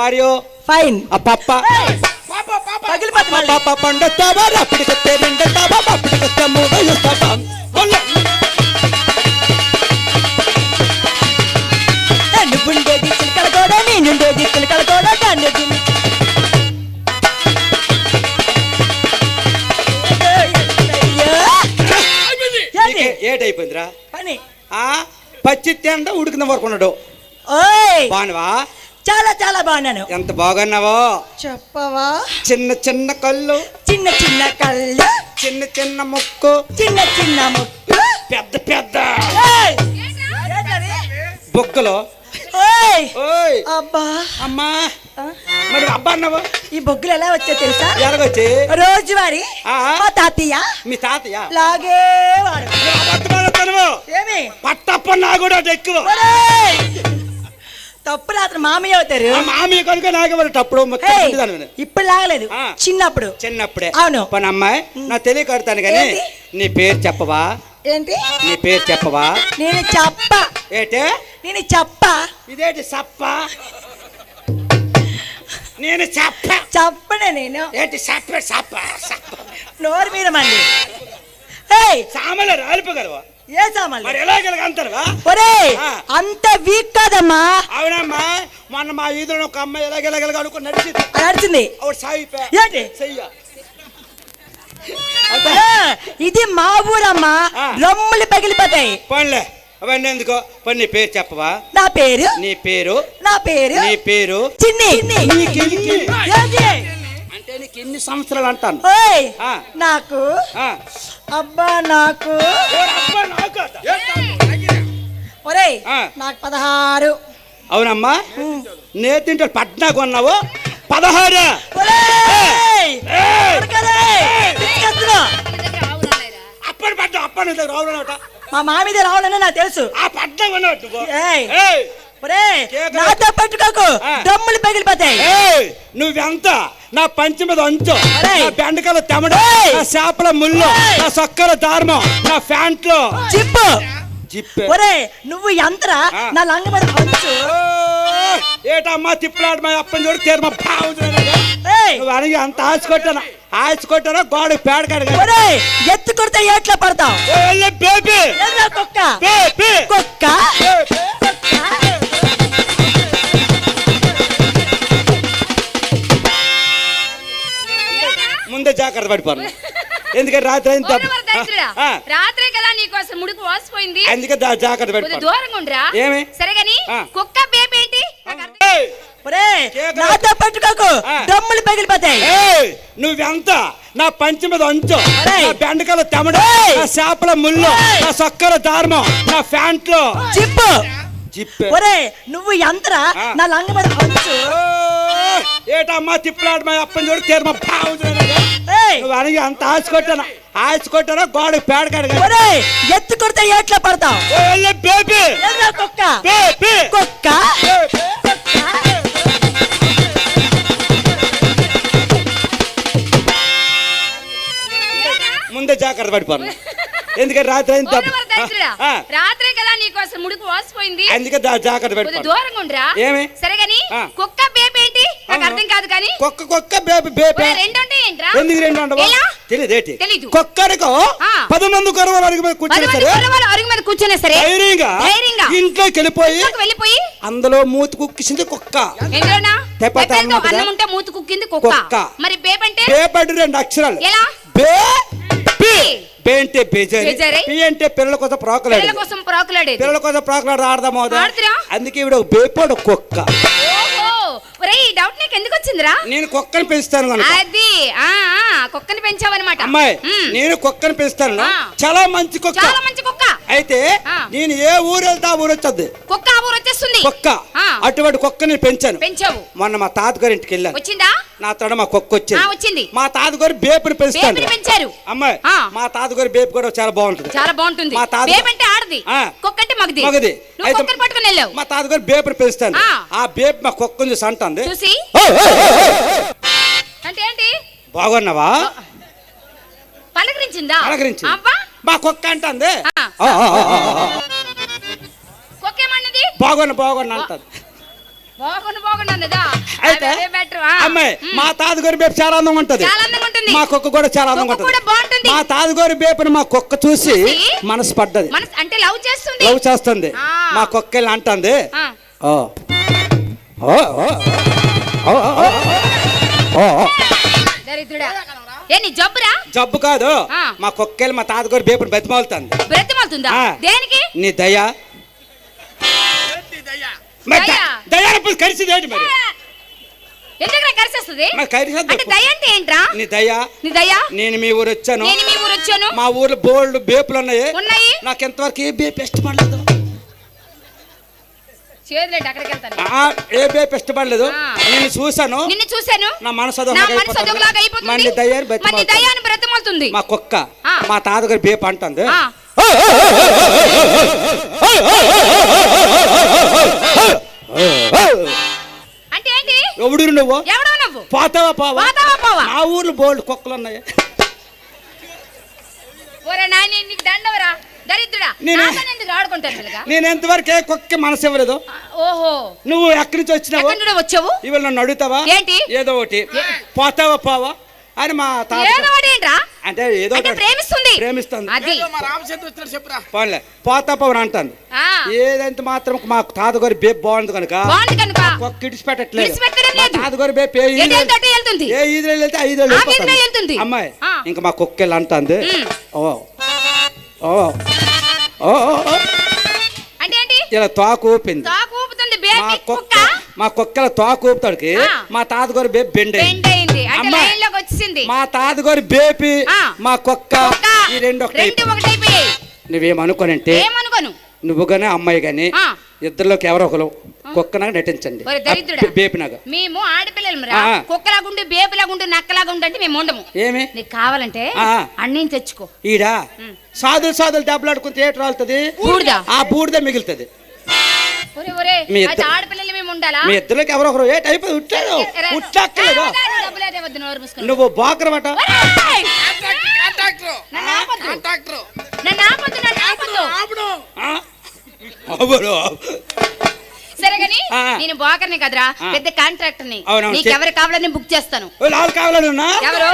Are you fine. పప్ప పాప పండుతావా అప్పటికొస్తే రెండుతావా అప్పటికొస్తే మూడు ఇస్తావా నువ్వుండేది చిలకల కూడా నేనుండేది చిలకల కూడా ఏటైపోయిందిరా పని. పచ్చి తిండ ఉడికిన వరకు ఉన్నాడు. బాగున్నావా? చాలా చాలా బాగున్నాను. ఎంత బాగున్నావో చెప్పవా? చిన్న చిన్న కళ్ళు, చిన్న చిన్న కళ్ళు, చిన్న చిన్న ముక్కు, చిన్న చిన్న ముక్కు, పెద్ద పెద్ద బొక్కలు. అబ్బా అమ్మా మరి అబ్బా అన్నావు. ఈ బొగ్గులు ఎలా వచ్చాయో తెలుసా? ఎలాగొచ్చి? రోజువారి మా తాతయ్య. మీ తాతయ్య లాగేవాడు. ఏమి పట్టప్ప నా కూడా ఎక్కువ తప్పు రాత్రి మామయ్య అవుతారు. మామయ్య కనుక నాగేవారు అప్పుడు. ఇప్పుడు లాగలేదు, చిన్నప్పుడే. అవును. పని అమ్మాయి నా తెలియకడతాను కానీ నీ పేరు చెప్పవా? ఏంటి నీ పేరు చెప్పవా? నేను చెప్ప. ఏంటే నేను చెప్ప? ఇదేంటి సప్ప? నేను చెప్ప చెప్పనే. నేను ఏంటి సప్ప సప్ప సప్ప నోరు మీద మండి సామాన్లు రాలిపోగలవా? ఏ సామాన్లు మరి ఎలాగెలగంటారువా? ఒరే అంత వీక్ కాదమ్మా. అవునమ్మా, మొన్న మా ఈదులో ఒక అమ్మాయి ఎలాగెలగలగా అనుకుని నడిచింది. ఏంటి చెయ్య ఇది మా ఊరమ్మా. రొమ్ములు పగిలిపోతాయి. పనిలే అవన్నీ ఎందుకో. పని నీ పేరు చెప్పవా? నా పేరు. నీ పేరు? నా పేరు. నీ పేరు? చిన్ని. అంటే నీకు ఎన్ని సంవత్సరాలు అంటాను? నాకు అబ్బా నాకు ఒరే నాకు 16. అవునమ్మా, నేతింటే పట్నా కొన్నావు 16. అప్పటి పట్ట అప్పటి రావులట. మా మామిది రావాలని నాకు తెలుసు. ఆ పట్నం కొన్నట్టు నాతో పెట్టుకోకు, దమ్ములు పగిలిపోతాయి. నువ్వెంత నా పంచి మీద అంచు, నా బెండకాయల తెమడ, నా చేపల ముళ్ళు, నా సొక్కల దారుమం, నా ప్యాంట్లో జిప్పు. ఒరే నువ్వు ఎంతరా నా లంగ మీద అంచు. ఏటమ్మా తిప్పులాడు మా అప్పని చూడు తీరు మా నువ్వు అడిగి అంత ఆశకొట్టానా గోడ పేడ కడగ ఎత్తు కొడితే ఏట్లా పడతావు? కుక్క కుక్క ముందే జాగ్రత్త పడిపోను. ఎందుకంటే రాత్రి రాత్రే కదా నీకు అసలు ముడుకు వాసిపోయింది. అందుకే జాగ్రత్త పడిపోను. దూరంగా ఉండరా? ఏమి సరే గాని కుక్క బేబీ ఏంటి? నాతో పెట్టుకోకు, దమ్ములు పగిలిపోతాయి. నువ్వెంత నా పంచి మీద అంచు, నా బెండకాయల తెమడ, నా చేపల ముళ్ళు, నా సొక్కల దారుమం, నా ప్యాంట్లో జిప్పు. ఒరే నువ్వు ఎంతరా నా లంగ మీద అంచు. ఏటమ్మా తిప్పులాడు మా అప్పని చూడు తీరు మా నువ్వు అడిగి అంత ఆశకొట్టానా గోడ పేడ కడగ ఎత్తు కొడితే ఏట్లా పడతావు? కుక్క కుక్క ముందే జాగ్రత్త పడిపోను. ఎందుకంటే రాత్రి రాత్రే కదా నీకు అసలు ముడుకు వాసిపోయింది. అందుకే జాగ్రత్త పడిపోను. దూరంగా ఉండరా? ఏమి సరే గాని కుక్క బేబీ ఏంటి? నాకు అర్థం కాదు కానీ కుక్క బేబీ రెండు అంటే ఏంట్రా? ఎందుకు రెండు ఉండవు? తెలీదు. కుక్కడికో 10 మంది గొడవలు అరుగు మీద కూర్చునే సరే ధైర్యంగా ఇంట్లోకి వెళ్ళిపోయి అందులో మూతి కుక్కిసింది కుక్క. అన్నం ఉంటే మూతి కుక్కింది కుక్క. మరి బేబ్ అంటే? బేబ్ అంటే 2 అక్షరాలు. ఎలా? బే అంటే బేజారి, పి అంటే పిల్లల కోసం ప్రాకులాడేది. పిల్లల కోసం ప్రాకులాడు ఆడదాం. అందుకే ఇవిడ బేపోడు కుక్క. డౌట్ నీకు ఎందుకు వచ్చిందిరా? నేను కుక్కని పెంచుతాను. అది కుక్కని పెంచావన్నమాట. అమ్మాయి నేను కుక్కని పెంచుతాను. చాలా మంచి కుక్క. అయితే నేను ఏ ఊరు వెళ్తా ఊరు వచ్చేది కుక్క. ఊరు వచ్చేస్తుంది కుక్క. అటువంటి కుక్కని పెంచావు. మొన్న మా తాతగారి ఇంటికి వెళ్ళాను. వచ్చిందా? నా తోడ మా కుక్క వచ్చింది. మా తాతగారు బేపుని పెంచారు. అమ్మాయి మా తాతగారి బేపు కూడా చాలా బాగుంటుంది. మా తాత ఆడది, కుక్క అంటే మగది. మా తాతగారు బేపుని పెంచుతాను. ఆ బేపు మా కుక్కని చూసి అంటుంది, అంటే ఏంటి? బాగున్నావా? పలకరించిందా? మా కుక్క అంటుంది కుక్కేమన్నది? బాగున్నా అంటది. బాగుండదా అయితే అమ్మాయి మా తాతగారి బేపు చాలా అందంగా ఉంటది, చాలా అందంగా ఉంటుంది. మా కుక్క కూడా చాలా అందంగా కుక్క కూడా ఉంటది. బాగుంటుంది. మా తాతగారి బేపుని మా కుక్క చూసి మనసు పడ్డది, మనసు అంటే లవ్ చేస్తుంది. లవ్ చేస్తుంది. ఆ. మా కుక్క ఇలా అంటుంది, ఆ. ఓ ఓ ఓ ఓ ఓ ఓ. దరిద్రుడా ఏ నీ జబ్బురా? జబ్బు కాదు, ఆ. మా కుక్కేలు మా తాతగారి బేపుని బతిమాలుతుంది. బ్రతిమాలుతుందా? ఆ. దేనికి? నీ దయ దయ? దయానప్పుడు కరిసింది ఏంటి మరి? ఎందుకు కరిసేస్తుంది? మరి కరిసేద్దాం. అంటే దయ అంటే ఏంట్రా? నీ దయ. నీ దయ? నేను మీ ఊరు వచ్చాను, నేను మీ ఊరు వచ్చాను. మా ఊర్లో బోల్డ్ బేపులు ఉన్నాయి. ఉన్నాయి. నాకు ఎంతవరకు ఏ బేపు ఇష్టపడలేదు. చేదులేండి అక్కడికి వెళ్తాను. ఏ బేపు ఇష్టపడలేదు. ఆ. నేను చూసాను, నిన్ను చూశాను. నా మనసు అదొకలాగా అయిపోతుంది. మన దయ్యాన్ని మరి నీ దయ్యాన్ని బ్రతిమాలుతుంది. మా కుక్క ఆ. మా తాతగారి బేపు అంటుంది. ఆ. అంటే ఏంటి? ఎవడు నువ్వు? ఎవడో నువ్వు? పోతావా పోవా? పోతావా పోవా? మా ఊర్లో బోల్డ్ కుక్కలు ఉన్నాయి. ఒరే నాయన నీకు దండవరా దరిద్రుడా. నాతోనే ఎందుకు ఆడుకుంటాను పిల్లగా? నేను ఎంతవరకు ఏ కుక్క మనసు ఇవ్వలేదు. ఓహో నువ్వు ఎక్కడి నుంచి వచ్చినావు? ఎక్కడి నుండి వచ్చావు? ఇవాళ నన్ను అడుగుతావా? ఏంటి? ఏదో ఒకటి పోతావా పోవా అని మా తాత ఏదో ఒకటి ఏంట్రా? అంటే ఏదో అంటే ఒకటి ప్రేమిస్తుంది. ప్రేమిస్తుంది. అది పోన్లే పోతా పవన్ అంటాను. ఆ. ఏదంటే మాత్రం మా తాతగారి బేపు బాగుంది కనుక బాగుంది కనుక కుక్క ఇడిచిపెట్టట్లేదు. విడిచిపెట్టడం మా లేదు. తాతగారి బేపు ఏ ఎటు వెళ్తే వెళ్తుంది. ఈదులు వెళ్తే 5 ఏళ్ళు ఆ వెళ్ళిపోతుంది. వీధిలో వెళ్తుంది. అమ్మాయి ఆ. ఇంకా మా కుక్కలు అంటుంది. ఉమ్. ఓ ఓ ఓ ఓ. అంటే ఏంటి? ఇలా తోక ఊపింది. తాకు ఊపుతుంది మా బేబీ కుక్క కుక్క. మా కుక్కల తోక ఊపుతాడికి ఆ. మా తాతగారి బేపు బెండ్ బెండ్ అయింది. అంటే అమ్మాయి. లైన్ లోకి వచ్చేసింది. మా తాతగారి బేపి ఆ. మా కుక్క కుక్క. ఈ రెండు రెండు ఒకటైపోయాయి. నువ్వేమనుకోనంటే ఏమనుకోను. నువ్వు గానీ అమ్మాయి గాని ఆ. ఇద్దరిలోకి ఎవరో ఒకరు కుక్కనాగా నటించండి. ఒరే దరిద్రుడా. బేపినాగా మేము ఆడపిల్లలు ఆ. కుక్కలాగుండు బేపులాగుండు నక్కలాగుండు అంటే మేము ఉండము. ఏమి నీకు కావాలంటే ఆ. అన్నీ తెచ్చుకో. ఈడా సాదులు దెబ్బలాడుకుంటే ఏటి రాలుతుంది? బూడిద. ఆ బూడిద మిగులుతుంది. ఒరే ఒరే మీ అయితే ఇద్దరు- ఆడపిల్లలు మేము ఉండాలా? మీ ఇద్దరికి ఎవరో ఒకరు ఏటి అయిపోయి ఉట్టాడు ఉట్టక్కలేదు. డబ్బులేదే వద్దు నోరు మూసుకొని. నువ్వు బాకరమాట. ఒరేయ్! నన్ను ఆపొద్దు. నన్ను ఆపొద్దు, నన్ను ఆపొద్దు. సరే గాని ఆ. నేను బోకర్ని కదరా, ఆ. పెద్ద కాంట్రాక్టర్ ని. అవునవును. నీకు ఎవరు కావాలని బుక్ చేస్తాను. వాళ్ళు కావాలన్నా ఎవరు?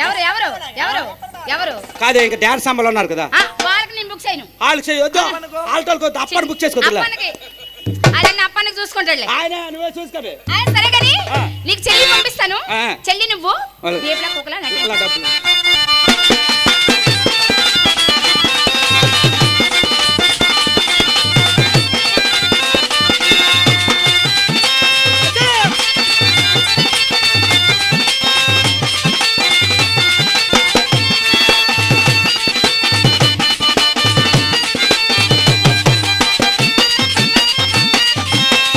ఎవరు ఎవరు ఎవరు ఎవరు? కాదే ఇంకా డాన్స్ సంబలు ఉన్నారు కదా, ఆ, వాళ్ళకి నేను బుక్ చేయను. వాళ్ళకి చేయొద్దు. వాళ్ళతో అప్పని బుక్ చేసుకోవద్దు. అప్పనికి అదన్నీ అప్పనికి చూసుకుంటాడులే. ఆయన నువ్వే చూసుకోవే. ఆ, సరే గాని ఆ. నీకు చెల్లి పంపిస్తాను. ఆ. చెల్లి నువ్వు వాళ్ళ- బేపులా కుక్కలా నటించు. ఇలా డబ్బులు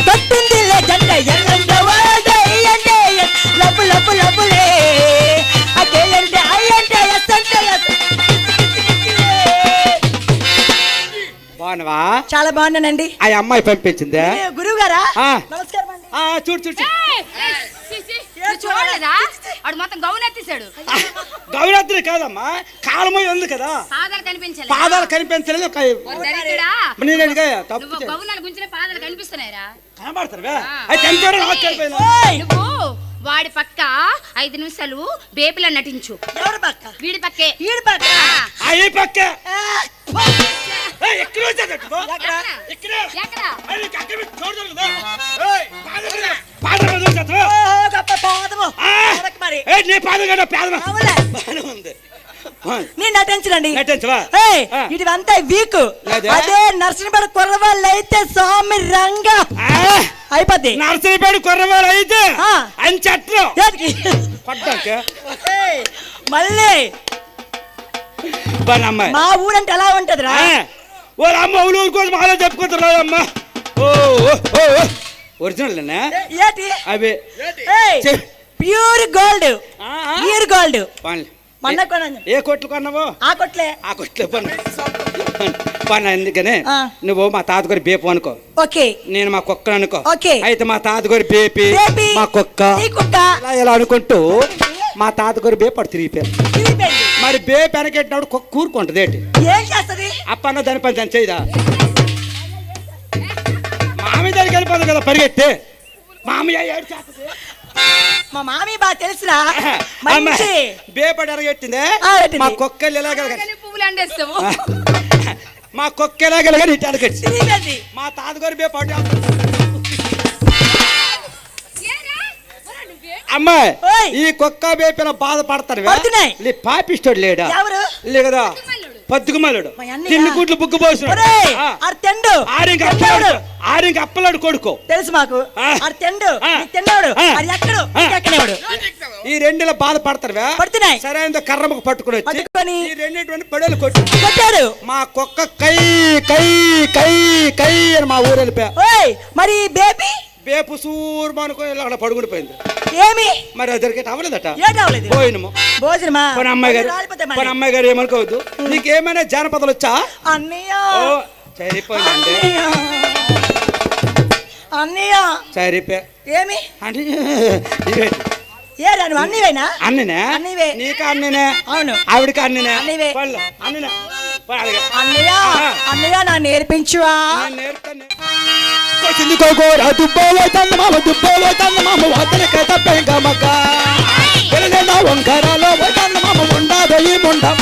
తట్టిందిలే జెండ ఎల్లందవా దయ్యండే లబ్బు లబ్బు లబ్బులే అకేయండే అయ్యండే ఎస్సంటే బాగున్నావా? చాలా బాగున్నానండి. ఆ అమ్మాయి పంపించిందే. గురువు గారా? ఆ. నమస్కారం అండి. చూడు చూడు చూడు. ఏయ్, ఏయ్, సి, సి, నువ్వు చూడలేదా? వాడు మొత్తం గౌన్ ఎత్తేసాడు. గౌరత్రి కాదమ్మా, కాలమై ఉంది కదా, పాదాలు కనిపించలే. పాదాలు కనిపించలేదు. దరిద్రుడా. నేను అడిగా తప్పు నువ్వు గౌనాలు గుంచిన పాదాలు కనిపిస్తున్నాయిరా. కనబడతారు. ఆ. అయితే ఎంత నాకు వెళ్ళిపోయినా ఓయ్! నువ్వు వాడి పక్క 5 నిమిషాలు బేపిలా నటించు. ఎవరు పక్క? వీడి పక్కే. ఈడు పక్క. ఆ. ఈ పక్క ఆ, ఎక్కడ వచ్చాడు? ఎక్కడ? ఇక్కడే. ఎక్కడ? అరే, నీకు అక్కడ పెట్టి చూడదు కదా. ఏయ్, పాదం మీద చూసేస్తావా? ఓ, గొప్ప పాదము. ఆ. వెనక్కి మరి. ఏయ్, నీ పాదం కదా పేదమా? అవునులే. బాగానే ఉంది. నేను నటించనండి. నటించవా? ఏయ్, ఆ. ఇదివంతా వీక్. అదే? అదే నర్సనపేట కుర్రవాళ్ళు అయితే స్వామి రంగా అయిపోద్ది. నర్సరీపేట కుర్రవారు అయితే ఆ. అని చెట్లు ఏదికి? పడ్డాక ఏయ్, మళ్ళీ బాగా అమ్మాయి. మా ఊరంటే ఎలా ఉంటదిరా? వాళ్ళ అమ్మ ఊరు కోసం అలా చెప్పుకుంటారు అమ్మ. ఒరిజినల్ ఏటి? అవి ఏయ్, చె- ప్యూర్ గోల్డ్, ఆ, ఆ. Pure gold. పనులు. మొన్న కొన్నాను. ఏ కొట్లు కొన్నావు? ఆ కొట్లే. ఆ కొట్లు పని. అందుకనే ఆ. నువ్వు మా తాతగారి బేపు అనుకో, ఓకే. నేను మా కుక్కను అనుకో. ఓకే. అయితే మా తాతగారి బేపి బేబీ, మా కుక్క ఈ కుక్క ఇలా ఇలా అనుకుంటూ మా తాతగారి బేపు అటు తిరిగిపోయారు. తిరిగిపోయింది. మరి బేపు వెనకెట్టినప్పుడు కుక్క కూరుకుంటది ఏంటి? ఏం చేస్తది? అప్పన్న దాని పని దాన్ని చేయదా? మామి దానికి బయటకు వెళ్ళిపోతుంది కదా పరిగెత్తి. మామయ్య ఏడు చేస్తుంది. మా మామి బాగా తెలుసురా. మంచి బేపడి అరగెట్టిందే. మా కుక్కలు ఎలాగలగా పువ్వులు అండేస్తాము. మా కుక్క ఎలాగలగా ఇటు అరగెట్టి. మా తాతగారు బేపడి అమ్మాయి ఈ కుక్క బేపిన బాధపడతారు. పాపిస్తాడు లేడా లేదా పద్దుకుమల్లుడు తిండి గుడ్లు బుగ్గు పోసినాడు. ఆరింక అప్పలాడు కొడుకో తెలుసు మాకు. ఈ రెండులో బాధపడతారు. సరైన కర్రమ్మకు పట్టుకుని వచ్చి ఈ రెండింటి పడేలు కొట్టారు. మా కుక్క కై కై కై కై అని మా ఊరు వెళ్ళిపోయా. మరి బేబీ బేపు సూర్మానుకో అక్కడ పడుకునిపోయింది. ఏమి మరి అదరికి అవ్వలేదట. పోయినము కొన్ని అమ్మాయి గారు ఏమనుకోవద్దు. నీకేమైనా జానపదాలు వచ్చా? సరిపోయిందండి. సరిపోయా ఏమి అన్ననే నీకు అన్ననే ఆవిడకి అన్ననే అన్నయ్య నా నేర్పించువా. వంకరాలో ఉండదు ఈ ముండం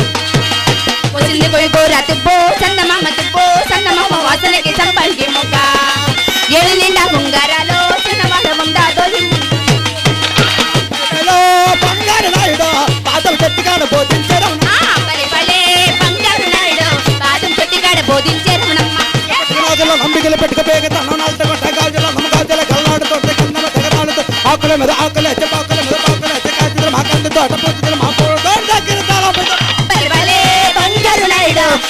బంగారు నాయుడు పాతలు చెట్టుగాను బోధించడం. అంబికలు పెట్టుకోబేగ తనతో గాజుల గాజుల గల్లాడుతో తెగనాడుతో ఆకుల మీద ఆకులు పాకుల మీద పాకులు కాచులు మా కందు తోట పూతులు మా పూల దగ్గర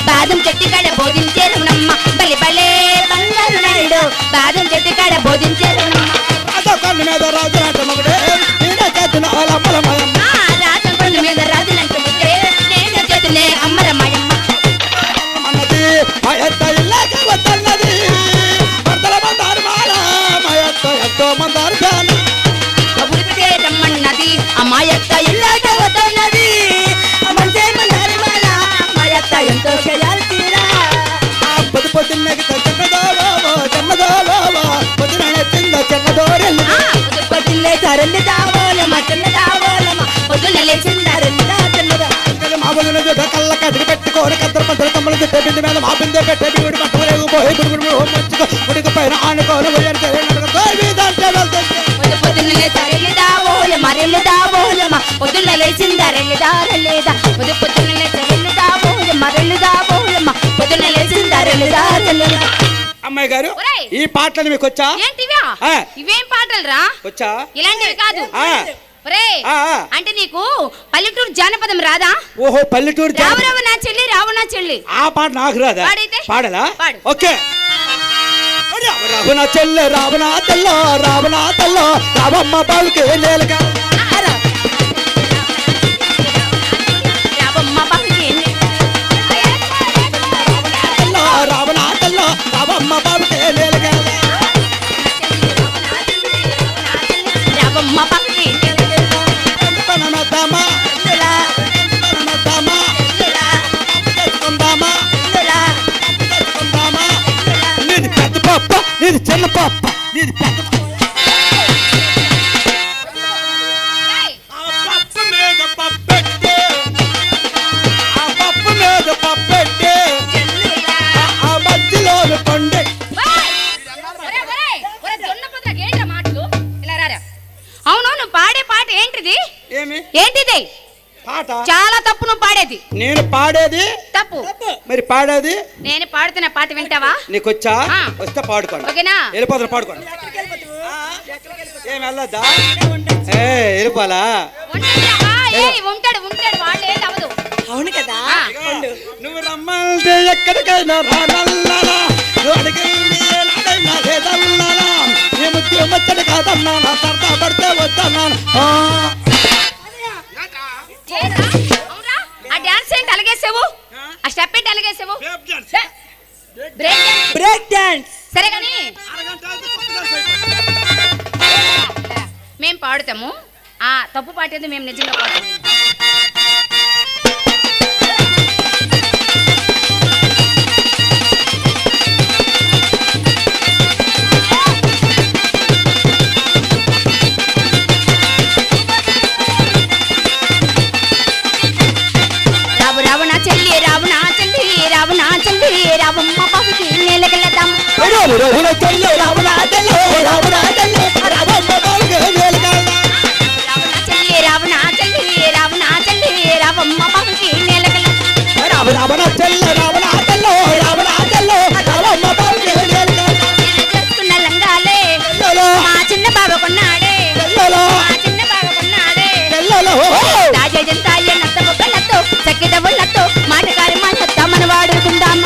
బాదం చెట్టు కాడ బోధించేరునమ్మ. బలి బలే బంగారు నాయుడు బాదం చెట్టు కాడ బోధించేరునమ్మ. కన్ను మీద రాజులాట మొగడే చేతున అమ్మలమయమ్మ. రాజం కన్ను మీద రాజులంట ముగ్గే నేను చేతులే అమ్మరమయమ్మ. అన్నది మా ఎత్త ఇల్లాక వద్దన్నది భర్తల మందారు మాల మా ఎత్త ఎంతో మందారు ఫ్యాన్. ఉడిపితే రమ్మన్నది అమ్మా ఎత్త ఇల్లాక వద్దన్నది మంచి మందారు మాల మా ఎత్త ఎంతో చేయాలి తీరా. పొద్దు పొద్దున్నకి చిన్నదోలో చిన్నదోలో పొద్దున చిన్న చిన్నదోరెల్లి పొద్దున్నే తరలి దావోలమ్మ చిన్న దావోలమ్మ పొద్దున్న లేచిందారల్లిదా చిన్నదా. మా బొద్దున కళ్ళ కటికి పెట్టుకోని కద్దరు పంటలు కమ్మలు తిట్టే బింది మీద మా బిందే పెట్టే బిగుడు పట్టలేకు పోయి గుడుగుడు మంచుకో ఉడికి పైన ఆనుకోని పొద్దున్నే తరలి దావోలమ్మ రెల్లి దావోలమ్మ పొద్దున్న లేచిందారల్లిదా రల్లేదా. పొద్దున్నే తరలి దావోలమ్మ రెల్లి దావోలమ్మ పొద్దున్న లేచిందారల్లిదా రల్లేదా. అమ్మాయి గారు ఈ పాటలు మీకు వచ్చా? ఇవేం పాటలు రా వచ్చా? ఇలాంటివి కాదు. అంటే నీకు పల్లెటూరు జానపదం రాదా? ఓహో పల్లెటూరు రావు నా చెల్లి రావు నా చెల్లి ఆ పాట నాకు రాదా? పాడలా? ఓకే. రావణ చెల్లె రావణ తెల్ల రావణ తెల్ల రావమ్మ బాలుకి నేలగా రావణ తెల్ల రావమ్మ బాలుకి నేలగా రావమ్మ బాలుకి పనమద్దామా పనమద్దామా తెచ్చుకుందామా తెచ్చుకుందామా. నీది పెద్ద పాప నీది చిన్న పాప నీది పెద్ద అవునవును పాడే పాట ఏంటిది? ఏంటిది పాట? చాలా తప్పు నువ్వు పాడేది. నేను పాడేది తప్పు. మరి పాడేది నేను పాడుతున్న పాట వింటావా? నీకు వచ్చా? వస్తే పాడుకోండి. ఓకేనా? వెళ్ళిపోతాను పాడుకోండి. ఏం వెళ్ళొద్దా? వెళ్ళిపోవాలా? ఉంటాడు ఉంటాడు వాళ్ళు ఏది అవ్వదు. అవును కదా. నువ్వు రమ్మంటే ఎక్కడికైనా రానల్లారా ముచ్చడి కాదన్నా సరదా పడితే వద్దన్నాను. ఆ డాన్స్ ఏంటి అలాగేసావు? ఆ స్టెప్ ఏంటి అలాగేసావు? Break dance. సరే కానీ మేము పాడుతాము. ఆ తప్పు పాట ఏదో మేము నిజంగా పాడుతాము. రావమ్మ బాబుకి నేలకెళ్దాం రావణ చెల్లి రావణ చెల్లి రావణ చెల్లి రావమ్మ బాబుకి నేలకెళ్దాం రావణ చెల్లి రావణ చెల్లి రావమ్మ బాబుకి నేలకెళ్దాం రావణ చెల్లి రావణ చెల్లి రావణ చెల్లి రావమ్మ బాబుకి నేలకెళ్దాం చేసుకున్న లంగాలే మా చిన్న బాబు కొన్నాడే మా చిన్న బాబు కొన్నాడే రాజేజంతాయ నత్త బొక్కలతో చక్కిట బొల్లతో మాటగారి మాటత్తా మన వాడుకుందాం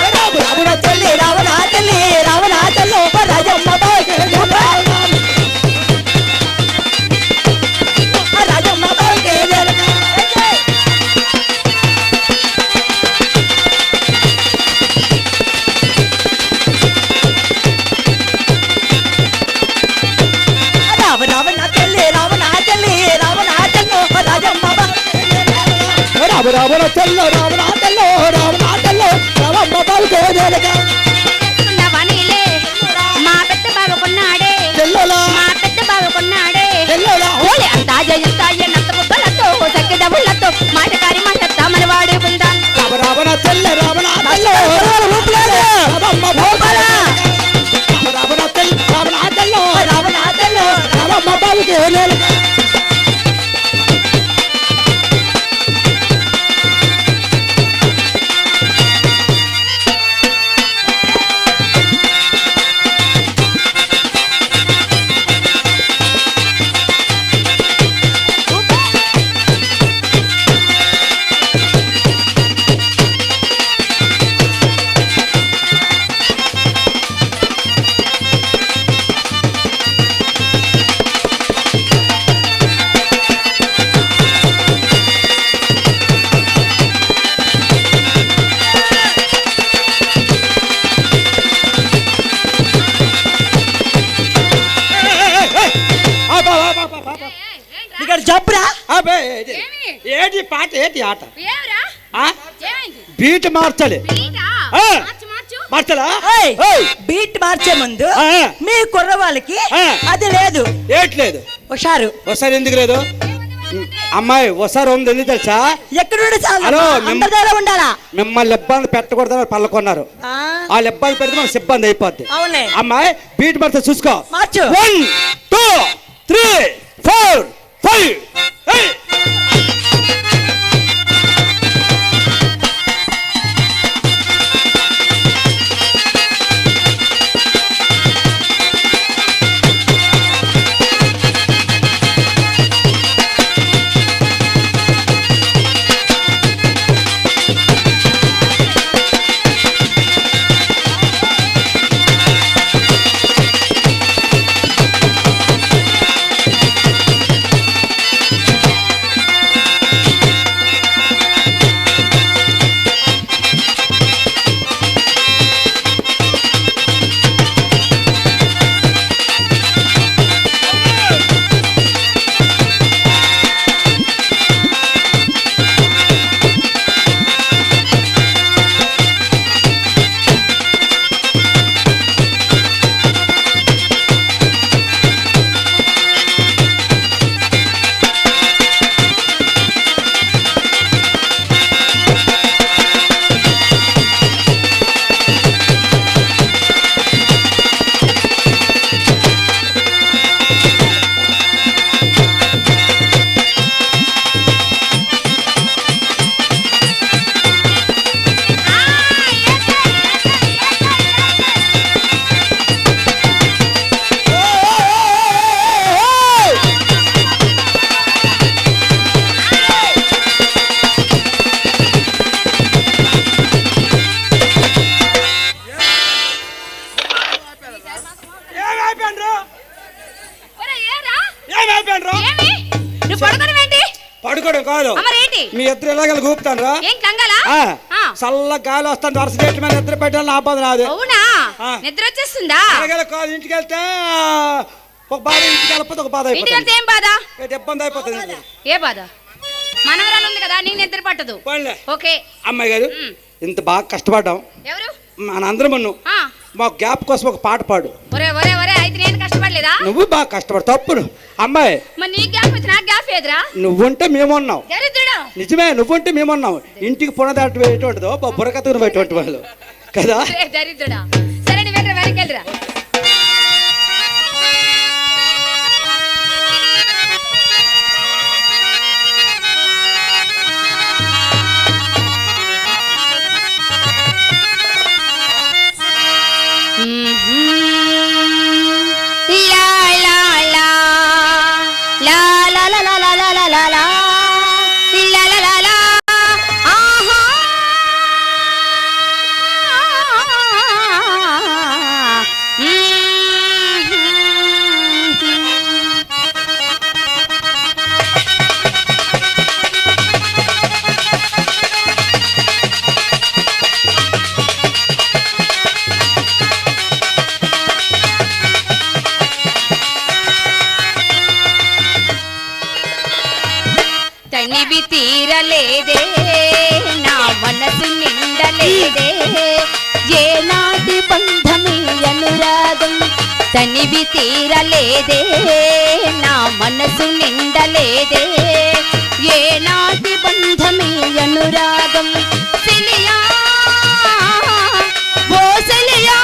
రావణ చెల్లి రావణ చెల్లి రావణ చెల్లి రాజమ్మ బాబుకి నేలకెళ్దాం రాజమ్మ బాబుకి నేలకెళ్దాం రావణ చెల్లి రావణ చెల్లి రావణ చెల్లి రాజమ్మ రావణ చెల్లి రావణ చెల్లి రావణ చెల్లి రావమ్మ బాబుకి నేలకెళ్దాం ఉన్నవనిలే మా పెద్ద బాబు కొన్నాడే మా పెద్ద బాబు కొన్నాడే ఓలే అంతాజయంతాయ నత్త బొక్కలతో చక్కిట బొల్లతో మాటగారి మాటత్తా మన వాడుకుందాం రావణ చెల్లి రావణ చెల్లి రావమ్మ బాబుకి రావణ చెల్లి రావణ చెల్లి రావణ చెల్లి రావమ్మ బాబుకి నేలకెళ్దాం ఇక్కడ చెప్పరా అబ్బే ఏంటి పాట ఏంటి ఆట ఏవరా ఆ? ఏమైంది బీట్ మార్చాలి బీటా ఆ. మార్చు మార్చు మార్చలా ఏయ్, ఏయ్, బీట్ మార్చే ముందు ఆ. మీ కుర్ర వాళ్ళకి ఆ. అది లేదు ఏట్లేదు హుషారు ఒకసారి ఎందుకు లేదు అమ్మాయి ఒకసారి ఉంది ఎందుకు తెలుసా ఎక్కడుండి చాలు హలో, అందరిలో ఉండాలా మిమ్మల్ని ఇబ్బంది పెట్టకూడదని పళ్ళకొన్నారు ఆ, వాళ్ళు ఇబ్బంది పెడితే మనకు సిబ్బంది అయిపోద్ది అవునే అమ్మాయి బీట్ మార్చే చూసుకో మార్చు 1 2 3 4 5 పడుకోవడం కాదు మీ ఇద్దరు ఎలాగ కూపుతాను రా చల్ల గాలి వస్తాను వరుస గేట్ల మీద నిద్ర పెట్టాలని ఆపద నాది అవునా నిద్ర వచ్చేస్తుందా కాదు ఇంటికి వెళ్తే ఒక బాధ ఇంటికి వెళ్ళిపోతే ఒక బాధ ఇంటికి వెళ్తే ఏం బాధ ఇబ్బంది అయిపోతుంది ఏ బాధ మనవరాలు ఉంది కదా నీకు నిద్ర పట్టదు ఓకే అమ్మాయి గారు ఇంత బాగా కష్టపడ్డాం ఎవరు మనందరం మన్ను మా గ్యాప్ కోసం ఒక పాట పాడు ఒరే ఒరే ఒరే అయితే నేను కష్టపడలేదా నువ్వు బాగా కష్టపడు తప్పుడు అమ్మాయి మరి నీ గ్యాప్ వచ్చి నాకు గ్యాప్ ఏదిరా నువ్వుంటే మేమున్నావు దరిద్రుడు నిజమే నువ్వుంటే మేమున్నావు ఇంటికి పునదాటు ఎటువంటిదో బుర్రకత్తుకుని ఎటువంటి వాళ్ళు కదా దరిద్రుడా. సరే నువ్వు వెళ్ళరా, వెనక్కి వెళ్ళరా. తనివి తీరలేదే నా మనసు నిండలేదే ఏనాటి బంధమే అనురాగం. తనివి తీరలేదే నా మనసు నిండలేదే ఏనాటి బంధమే అనురాగం. సిలియా ఓ సిలియా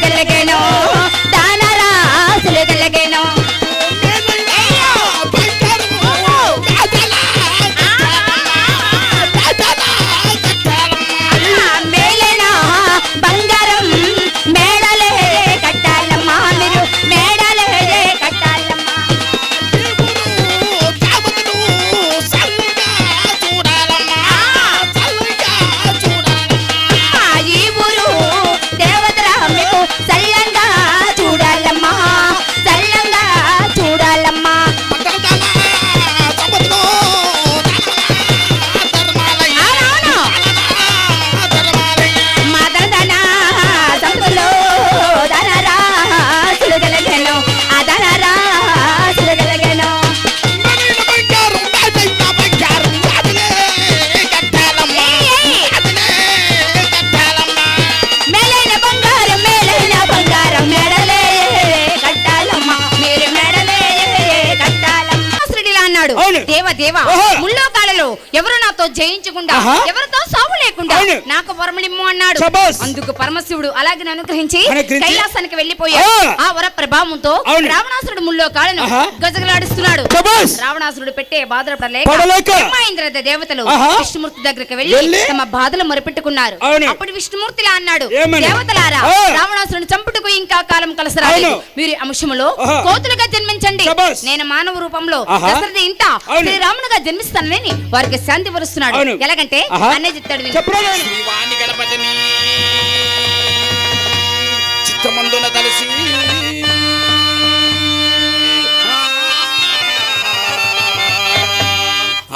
గెలగెనో దానరాసులు గెలగెనో మేలైన బంగారం మేడలే కట్టాలమ్మా మీరు మేడలే కట్టాలమ్మా ఈ ఊరు దేవతరా మీకు చల్లంగా చూడాలమ్మా చల్లంగా చూడాలమ్మా అవునవును మదన సంతులో ధనరాసులు గెలగెను ఆ ధనరాసులు గెలగెను మేలైన బంగారం మేడలే కట్టాలమ్మా మీరు మేడలే కట్టాలమ్మా శ్రీడిలా అన్నాడు అవును. దేవ దేవ ఓహో. ముల్లోకాలలో ఎవరు నాతో జయించకుండా ఆహా. ఎవరితో సావు లేకుండా అవును. నాకు వరములిమ్ము అన్నాడు శబాస్. అందుకు పరమశివుడు అలాగే అనుగ్రహించి అనుగ్రహించి కైలాసానికి వెళ్ళిపోయాడు ఆ. ఆ వర ప్రభావంతో అవును. రావణాసురుడు ముల్లోకాలను ఆహా. గజగలాడిస్తున్నాడు శబాస్. రావణాసురుడు పెట్టే బాధలు పడలేక. బ్రహ్మేంద్ర దేవతలు ఆహా. విష్ణుమూర్తి దగ్గరికి వెళ్ళి వెళ్ళి తమ బాధలు మొరపెట్టుకున్నారు అవును. అప్పుడు విష్ణుమూర్తిలా అన్నాడు ఏమని? దేవతలారా ఆ. రావణాసురుని చంపుటకు ఇంకా కాలం కలిసి రాలేదు అవును. మీరు అంశములో ఆహా. కోతులుగా జన్మించండి శబాస్. నేను మానవ రూపంలో ఆహా. దశరథి ఇంట అవును. శ్రీరామునిగా జన్మిస్తానని వారికి శాంతి పరుస్తున్నాడు అవును. ఎలాగంటే ఆహా. అన్నే చెప్తాడు విను. చెప్పురా నాయన. శ్రీవాణి గణపతిని చిత్తమందున తలసి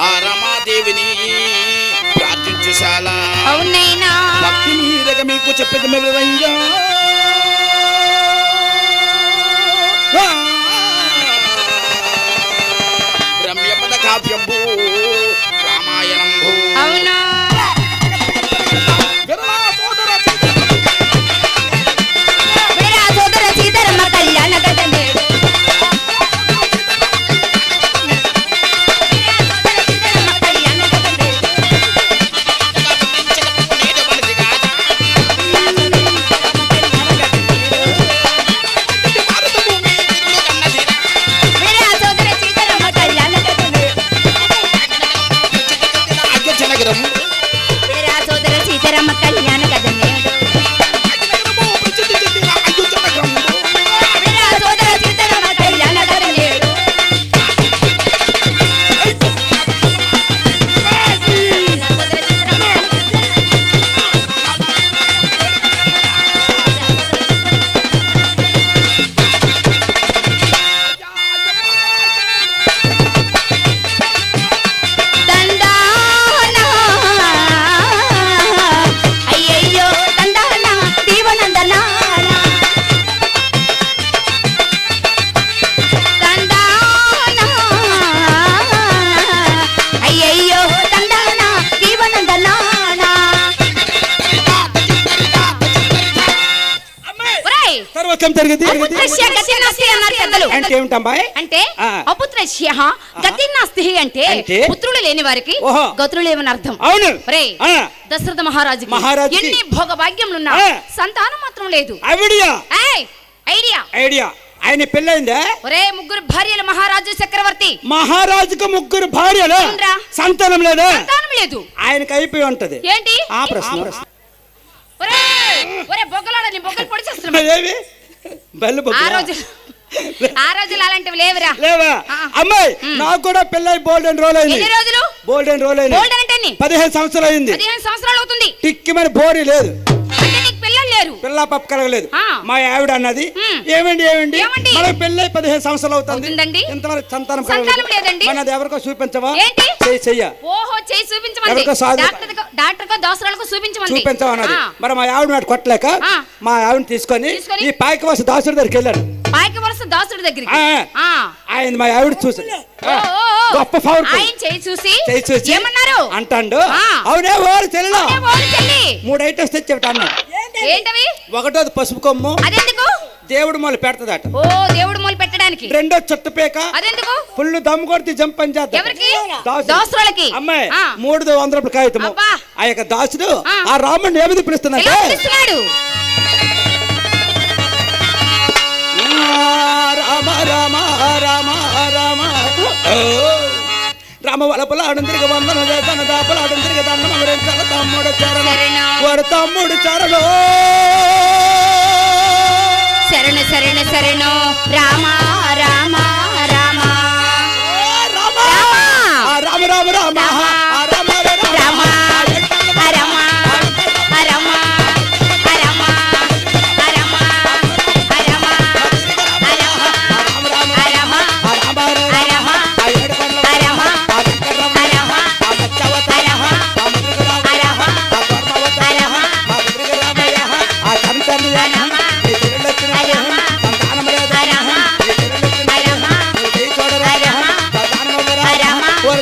ఆ రమాదేవిని ప్రార్థించుశాలా అవునైనా భక్తి మీదగా మీకు చెప్పేది మెల్లవయ్యా రమ్య పద కావ్యంబు రామాయణంబు అవునా వీరా సోదర సీతారామ కళ్యాణ కథ నేడు. వీరా సోదర సీతారామ కళ్యాణ కథ నేడు. వీరా సోదర సీతారామ కళ్యాణ కథ నేడు. వీరా సోదర సీతారామ కళ్యాణ కథ నేడు. వీరా సోదర సీతారామ కళ్యాణ కథ నేడు. దండానా అయ్యయ్యో దండానా దీవనందనా దండానా అయ్యయ్యో దండానా దీవనందనా ఒరేయ్ తర్వాత ఏం జరిగింది? అపుత్రస్య గతిర్నాస్తి అన్నారు పెద్దలు అంటే ఏమిటమ్మాయి? అంటే ఆ. అపుత్రస్య గతిర్నాస్తి అంటే అంటే? పుత్రులు లేని వారికి ఓహో. గతులు లేవని అర్థం అవును. ఒరేయ్ ఆ. దశరథ మహారాజుకి మహారాజుకి ఎన్ని భోగభాగ్యములున్నా ఆ. సంతానం మాత్రం లేదు ఐడియా ఏయ్ ఐడియా ఐడియా ఆయన పెళ్ళైందా? ఒరే ముగ్గురు భార్యలు మహారాజు చక్రవర్తి మహారాజుకు ముగ్గురు భార్యలు అవునురా. సంతానం లేదా? సంతానం లేదు ఆయనకి అయిపోయి ఉంటది ఏంటి ఆ ప్రశ్న. ఒరే ఒరే బొగ్గలాడ నీ బొగ్గలు పొడి చేస్తున్నా ఏమి? బెల్లు బొగ్గులా? ఆ రోజులు అలాంటివి లేవురా లేవా? ఆ. అమ్మాయి నాకు కూడా పెళ్ళై బోల్డెన్ రోల్ అయింది. ఎన్ని రోజులు బోల్డెన్ రోల్ అయింది. గోల్డెన్ అంటే ఎన్ని? 15 సంవత్సరాలు అయింది. 15 సంవత్సరాలు అవుతుంది టిక్కి మరి బోరి లేదు, అంటే నీకు పిల్లలు లేరు పిల్ల పప్పు కలగలేదు. ఆ. మా ఆవిడ అన్నది ఉమ్. ఏమండి ఏమండి ఏమండి? మనకి పెళ్ళై 15 సంవత్సరాలు అవుతుంది, అవుతుందండి. ఇంతవరకు సంతానం సంతానం లేదండి. మనది ఎవరికో చూపించవా? ఏంటి? చెయ్య ఓహో చేయి చూపించమంది ఎవరికో సాధు- డాక్టర్ దాసరాలకు చూపించమంది చూపించవా అన్నది. ఆ. మరి మా ఆవిడ మాట కొట్టలేక ఆ. మా ఆవిడని తీసుకొని తీసుకొని? ఈ పాయకవాస దాసుడి దగ్గరికి వెళ్ళాడు. పాయక వరుస దాసుడి దగ్గరికి ఆ. ఆ. ఆయన మా ఆవిడ చూసి ఓ, ఓ, ఓ. గొప్ప పవర్ఫుల్ ఆయన చేయి చూసి చేయి చూసి ఏమన్నారు అంటాడు. ఆ. అవునే ఓరు చెల్లిలో ఏ ఓరి చెల్లి 3 ఐటమ్స్ తెచ్చి అన్నాడు. ఏంటవి ఒకటోది పసుపు కొమ్ము, అదెందుకు దేవుడు మొదలు పెడతదట. ఓ దేవుడు మూలు పెట్టడానికి రెండో చుట్టపేక, అదెందుకు ఫుల్ దమ్ము కొడితే జంప్ అని చేద్దాం. ఎవరికి దాసులకి అమ్మాయి ఆ. 300 రూపాయలు కాగితము. అబ్బా. ఆ యొక్క దాసుడు ఆ. ఆ రాముడిని ఏమిది పిలుస్తున్నాడు? ఎలా పిలుస్తున్నాడు రామ వలపల అడుందిరిగ వందన చేతన దాపల అడుందిరిగ దండం అమరించాల తమ్ముడు చరణం వాడు తమ్ముడు చరణం శరణ శరణ శరణు రామ రామ రామ రామ రామ రామ రామ రామ రామ రమ రమ రమ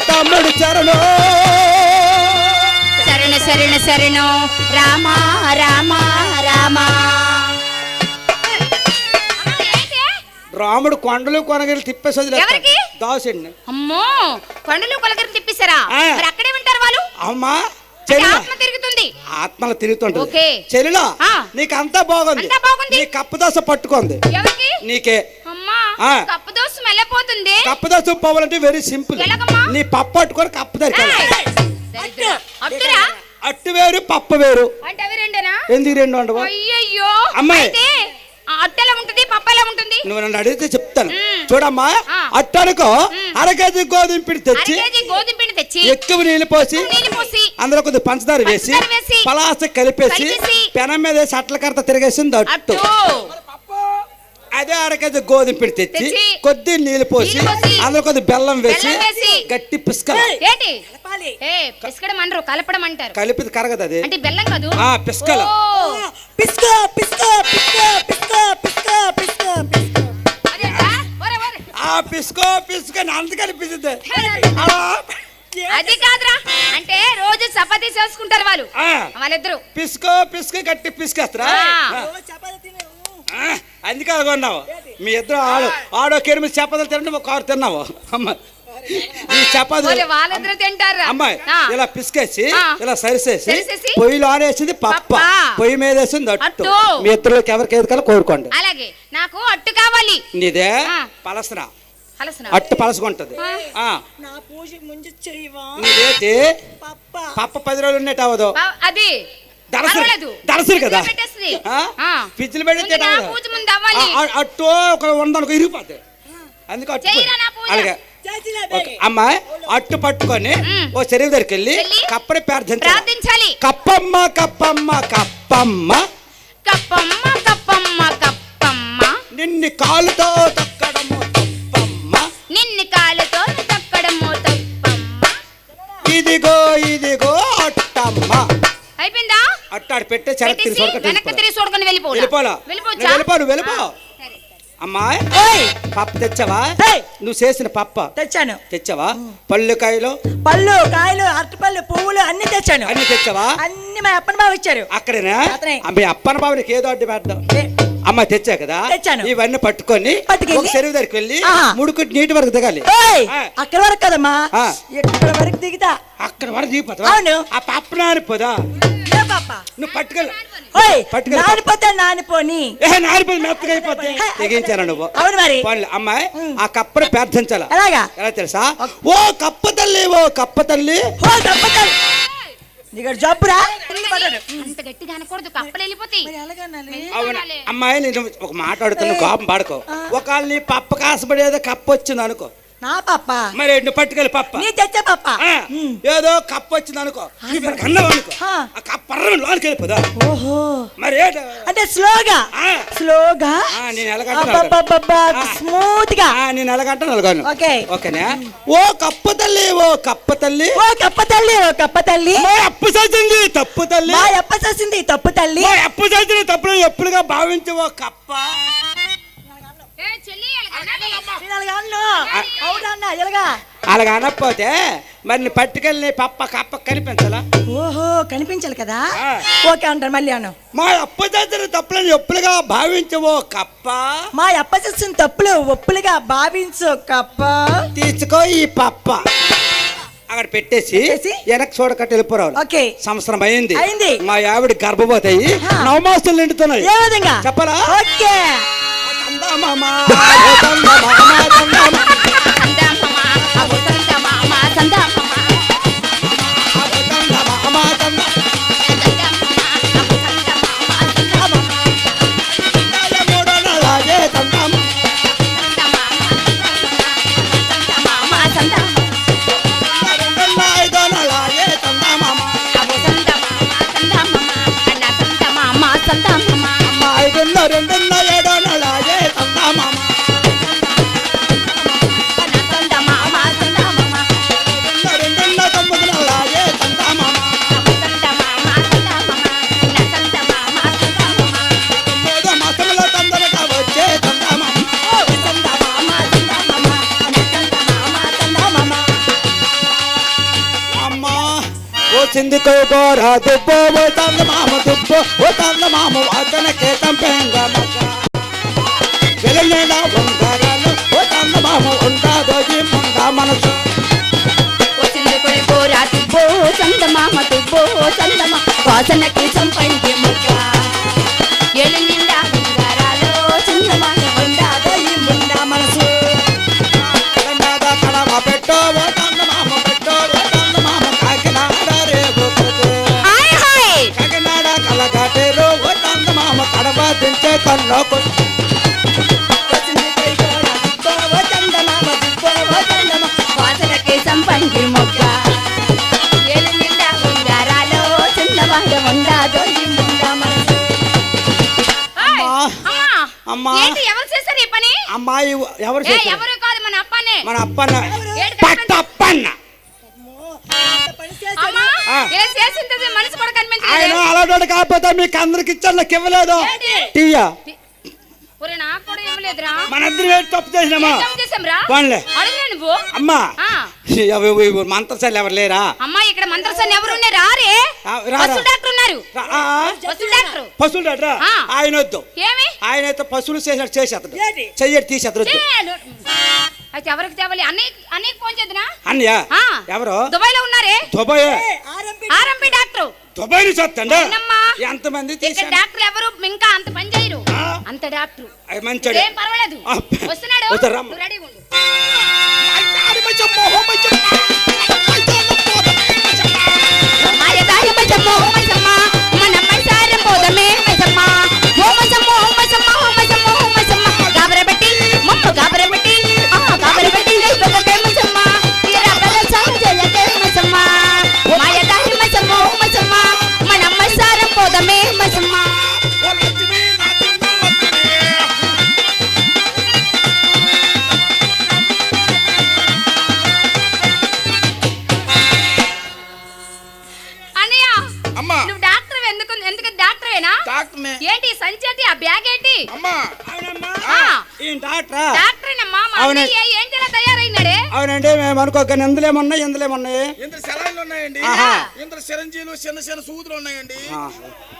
తమ్ముడు చరణం శరణ శరణ శరణు రామ రామ రామ రాముడు కొండలు కొనగలు తిప్పేసి ఎవరికి? దాసుడిని. అమ్మో కొండలు కొలగరి తిప్పిస్తారా ఆ. మరి అక్కడే ఉంటారు వాళ్ళు అమ్మా అంటే చెల్లిలా ఆత్మ తిరుగుతుంది ఆత్మలు తిరుగుతుంటది ఓకే. చెల్లిలా ఆ. నీకు అంతా బాగుంది అంతా బాగుంది. నీ కప్పదోస పట్టుకుంది ఎవరికి నీకే అమ్మా ఆ. కప్పు దోసు మెల్లపోతుంది కప్పదోస పోవాలంటే వెరీ సింపుల్ ఎలాగమ్మా? నీ పప్పు పట్టుకొని కప్పు దగ్గర అట్టురా అట్టు వేరు పప్పు వేరు అంటే అవి రెండేనా ఎందుకు రెండు ఉండవు అయ్యయ్యో అమ్మాయి. అయితే ఆ అట్టు ఎలా ఉంటుంది పప్పు ఎలా ఉంటుంది నువ్వు నన్ను అడిగితే చెప్తాను మ్. చూడమ్మా ఆ. అట్టనుకో అరకేజీ గోధుమ పిండి తెచ్చి అరకేజీ గోధుమ పిండి తెచ్చి ఎక్కువ నీళ్ళు పోసి నీళ్ళు పోసి అందులో కొద్ది పంచదార వేసి పంచదార వేసి, పలాస కలిపేసి కలిపేసి, పెనం మీద వేసి అట్ల కర్త తిరిగేసింది అట్టు అట్టు అదే అరకేజీ గోధుమ పిండి తెచ్చి తెచ్చి, కొద్ది నీళ్ళు పోసి నీళ్ళు పోసి, అందులో కొద్ది బెల్లం వేసి బెల్లం వేసి, గట్టి పిసుక ఏంటి ఏ పిసకడం అనరు కలపడం అంటారు కలిపి కరగదు అది అంటే బెల్లం కాదు ఆ, పిసకలు. ఓ, పిస్కా పిస్కా పిస్కా పిస్కా పిస్కా పిస్కా పిస్కా అదేంటా? ఒరే, ఒరే. ఆ పిసుకో పిసుకని అంత కలిపిస్తుంది అది కాదురా అంటే రోజు చపాతీ చేసుకుంటారు వాళ్ళు వాళ్ళిద్దరు పిసుకో పిసుక గట్టి పిసుకేస్తారా ఆ. అందుకే అనుకున్నావు మీ ఇద్దరు ఆడో కెరిమి చపాతీలు తినండి ఒక కారు తిన్నావు అమ్మ ఈ చపాతీ వాళ్ళిద్దరు తింటారు అమ్మాయి ఇలా పిసికేసి ఆ. ఇలా సరిసేసి సరిసేసి పొయ్యిలో ఆనేసింది పప్ప పప్ప. పొయ్యి మీద వేసింది అట్టు అట్టు. మీ ఇద్దరులోకి ఎవరికి ఏది కల కోరుకోండి అలాగే నాకు అట్టు కావాలి నీదే ఆ. పలసన హలసన అట్టు పలసకుంటది ఆ. నా పూజ ముందు చెయ్యవా నీదేటి పప్ప పప్ప 10 రోజులు ఉన్నట్టు అవ్వదు అది దరసరి పర్వాలేదు. దరసరి కదా ఫ్రిడ్జ్లో పెట్టేస్తుంది. ఆ? ఆ. ఫ్రిడ్జ్లో పెడితే ముందు నా అవ్వదు. పూజ ముందు అవ్వాలి. అట్టు ఒక 100 అనుకో ఇరిగిపోతాయి అందుకే అట్టు చెయ్యరా నా పూజ. అలాగే చేతిలో ఒక అమ్మాయి అట్టు పట్టుకొని ఓ చెరువు దగ్గరికి వెళ్ళి వెళ్ళి కప్పని ప్రార్థించాలి ప్రార్థించాలి కప్పమ్మ కప్పమ్మ కప్పమ్మ కప్పమ్మ కప్పమ్మ కప్పమ్మ నిన్ను కాలుతో తొక్కడము తప్పమ్మ నిన్ను కాలుతో తొక్కడము తప్పమ్మ ఇదిగో ఇదిగో అట్టమ్మ అయిపోయిందా అట్టాడు పెట్టే చెరక్ పెట్టేసి వెనక్కి తిరిగి చూడకొని వెళ్ళిపోలా వెళ్ళిపోవచ్చా? నువ్వు వెళ్ళిపో సరే. అమ్మాయి ఓయ్ పప్పు తెచ్చావా ఏయ్! నువ్వు చేసిన పప్ప తెచ్చాను తెచ్చావా పళ్ళుకాయలు పళ్ళు కాయలు అరటిపళ్ళు పువ్వులు అన్ని తెచ్చాను అన్ని తెచ్చావా అన్ని మా అప్పని బావ ఇచ్చారు అక్కడేనా అతనే. మీ అప్పన బాబునికి ఏదో అడ్డు పెడదాం ఏ, అమ్మ తెచ్చా కదా తెచ్చాను. ఇవన్నీ పట్టుకొని పట్టుకెళ్ళి? ఒక చెరువు దగ్గరికి వెళ్ళి ఆహా. ముడుకుటి నీటి వరకు దిగాలి ఓయ్ ఆ. అక్కడ వరకు కదమ్మా ఆ. ఇక్కడ వరకు దిగుతా అక్కడ వరకు దిగిపోతావా అవును. ఆ పప్పు నానిపోదా ఏ పాప నువ్వు పట్టుకెళ్ళి ఓయ్ పట్టుకెళ్ళి నానిపోతే నానిపోని నానిపోయి మెత్తగా అయిపోతే తెగించాను నువ్వు అవును మరి వాళ్ళు అమ్మాయి ఆ కప్పని ప్రార్థించాల ఎలాగా ఎలా తెలుసా ఓ కప్ప తల్లి ఓ కప్ప తల్లి ఓ తప్పతాడు నీకు జబ్బురా అంత గట్టిగా అనకూడదు కప్పలు వెళ్ళిపోతాయి అవును అమ్మాయి నేను ఒక మాట అడుగుతున్నా కోపం పాడుకో ఒకవేళ నీ పప్ప కాసపడేదో కప్ప వచ్చింది అనుకో నా పాప మరి నువ్వు పట్టుకెళ్ళి పప్ప నీ తెచ్చే పాప ఆ, ఏదో కప్ప వచ్చింది అనుకో నువ్వు కన్నావు అనుకో ఆ. ఆ కప్ప లోనికి వెళ్ళిపోదా ఓహో మరి ఏంటి? అంటే స్లోగా ఆ, స్లోగా ఆ, నేను ఎలాగంటే అబ్బబ్బబ్బబ్బా, స్మూత్ గా నేను ఎలాగంటే నలుగాను ఓకే. ఓకేనా ఓ కప్ప తల్లి ఓ కప్ప తల్లి ఓ కప్ప తల్లి ఓ కప్ప తల్లి మా అప్పు చేసింది తప్పు తల్లి మా ఎప్ప చేసింది తప్పు తల్లి మా అప్పు చేసిన తప్పులు ఎప్పుడుగా భావించి ఓ కప్ప నేను అలాగ అన్ను. అవునన్నా ఎలాగా అలాగ అనకపోతే మరి నీ పట్టుకెళ్ళి పప్ప కప్ప కనిపించాలా ఓహో కనిపించాలి కదా ఆ. ఓకే అంటారు మళ్ళీ అను మా అప్పు చేసిన తప్పులను ఎప్పుడుగా భావించి ఓ కప్ప మా అప్ప చేసిన తప్పులు ఒప్పులుగా భావించు కప్ప తీసుకో ఈ పప్ప అక్కడ పెట్టేసి పెట్టేసి? వెనక్కి చూడకట్టు వెళ్ళిపోరావాలి ఓకే సంవత్సరం అయింది అయింది. మా ఆవిడ గర్భవతాయి ఆ. 9 మాసాలు నిండుతున్నాయి ఏ విధంగా చెప్పరా ఓకే చందమామ, చందమామ, చందమామ. సందా మామ సందా రెండున్న ఏడో నెలాయే చందమామ రెండున్న తొమ్మిది నెలాయే చందమామ ఏదో మాసంలో తొందరగా వచ్చే చందమామ అమ్మా ఓ సింధికో గోరా దుబ్బో ఓ చందమామ దుబ్బో ఓ చందమామ వాసనకే చంపేంగా మగ వెలనేడా ఉండాలను ఓ చందమామ ఉండాదో ఈ ముందా మనసు వాసనకి సంపండి ముక్క ఎలు నిండా బంగారాలు చందమామ ఉండాదో ఈ ముందా మనసు కన్నడ కడవ పెట్టో ఓ చందమామ పెట్టో ఓ చందమామ కాకినాడ రేపు కాకినాడ కలగటేరు ఓ చందమామ కడవ దించే కల్లో వాసనకి సంపంగి మొక్క ఎలు నిండా బంగారాలు చందమామ ఉండాదో ఈ ముందా మనసు అమ్మా ఏంటి ఎవరు చేశారు ఈ పని అమ్మాయి ఎవరు చేశారు? ఎవరు కాదు మన అప్పనే మన అప్పన్న ఏడు పట్టప్పన్న అమ్మా ఆ. ఏ చేసింది మనసు కూడా ఆయన కనిపించలేదు అలాంటి కాకపోతే మీకు అందరికి ఇచ్చారు నాకు ఇవ్వలేదు ఏంటి? టీయా ఒరే నాకు కూడా ఇవ్వలేదురా మనందరం ఏంటి తప్పు చేసినామా ఏం చేసాంరా పోన్లే అడుగురా నువ్వు అమ్మా ఆ. మంత్రశాలు ఎవరు లేరా అమ్మా ఇక్కడ మంత్రసాన్ని ఎవరు ఉన్నారు రారే ఆ, రారా. పశు డాక్టర్ ఉన్నారు పశు డాక్టర్ పశువులు డాక్టరా? ఆ. ఆయన వద్దు ఏమి ఆయన అయితే పశువులు చేసినట్టు చేసేస్తాడు చెయ్యడు తీసేస్తాడు వద్దు. అయితే ఎవరికి తేవాలి అన్నయ్య ఫోన్ చేద్దునా అన్నయ్య ఆ. ఎవరు దుబాయ్ లో ఉన్నారే దుబాయ్ ఆర్ఎంపీ డాక్టర్ దుబాయ్ నుంచి వస్తాండి అవునమ్మా. ఎంతమంది ఇక్కడ తీసాను డాక్టర్ ఎవరు ఇంకా అంత పని చేయరు ఆ. అంత డాక్టర్ మంచోడు ఏం పర్వాలేదు ఆ. వస్తున్నాడు వస్తారమ్మ. నువ్వు రెడీగా ఉండు మాయదారి మైసమ్మ మైసమ్మ మన మైసారం పోదమే మైసమ్మ ఓ మైసమ్మ ఓ మైసమ్మ ఓ మైసమ్మ ఓ మైసమ్మ గాబరబెట్టి మమ్మ గాబరబెట్టి గాబరబెట్టి లేకపోతే మైసమ్మ తీరా బల సాజలకే మైసమ్మ మాయదారి మైసమ్మ ఓ మైసమ్మ మన మైసారం పోదమే మైసమ్మ అన్నయ్య అమ్మా నువ్వు డాక్టర్ ఎందుకు డాక్టరేనా డాక్టర్నే ఏంటి ఈ సంచి ఏంటి ఆ బ్యాగ్ ఏంటి అమ్మా ఆ, ఈ డాక్టరా డాక్టరేనమ్మా మా అవును. అన్నయ్య ఏంటి ఇలా తయారైనాడే అవునండి మేము అనుకోక ఎందులేమున్నాయి ఎందులేమున్నాయి ఇంత సెలైన్లు ఉన్నాయండి ఆహా. ఇంత సిరంజీలు చిన్న చిన్న సూదులు ఉన్నాయండి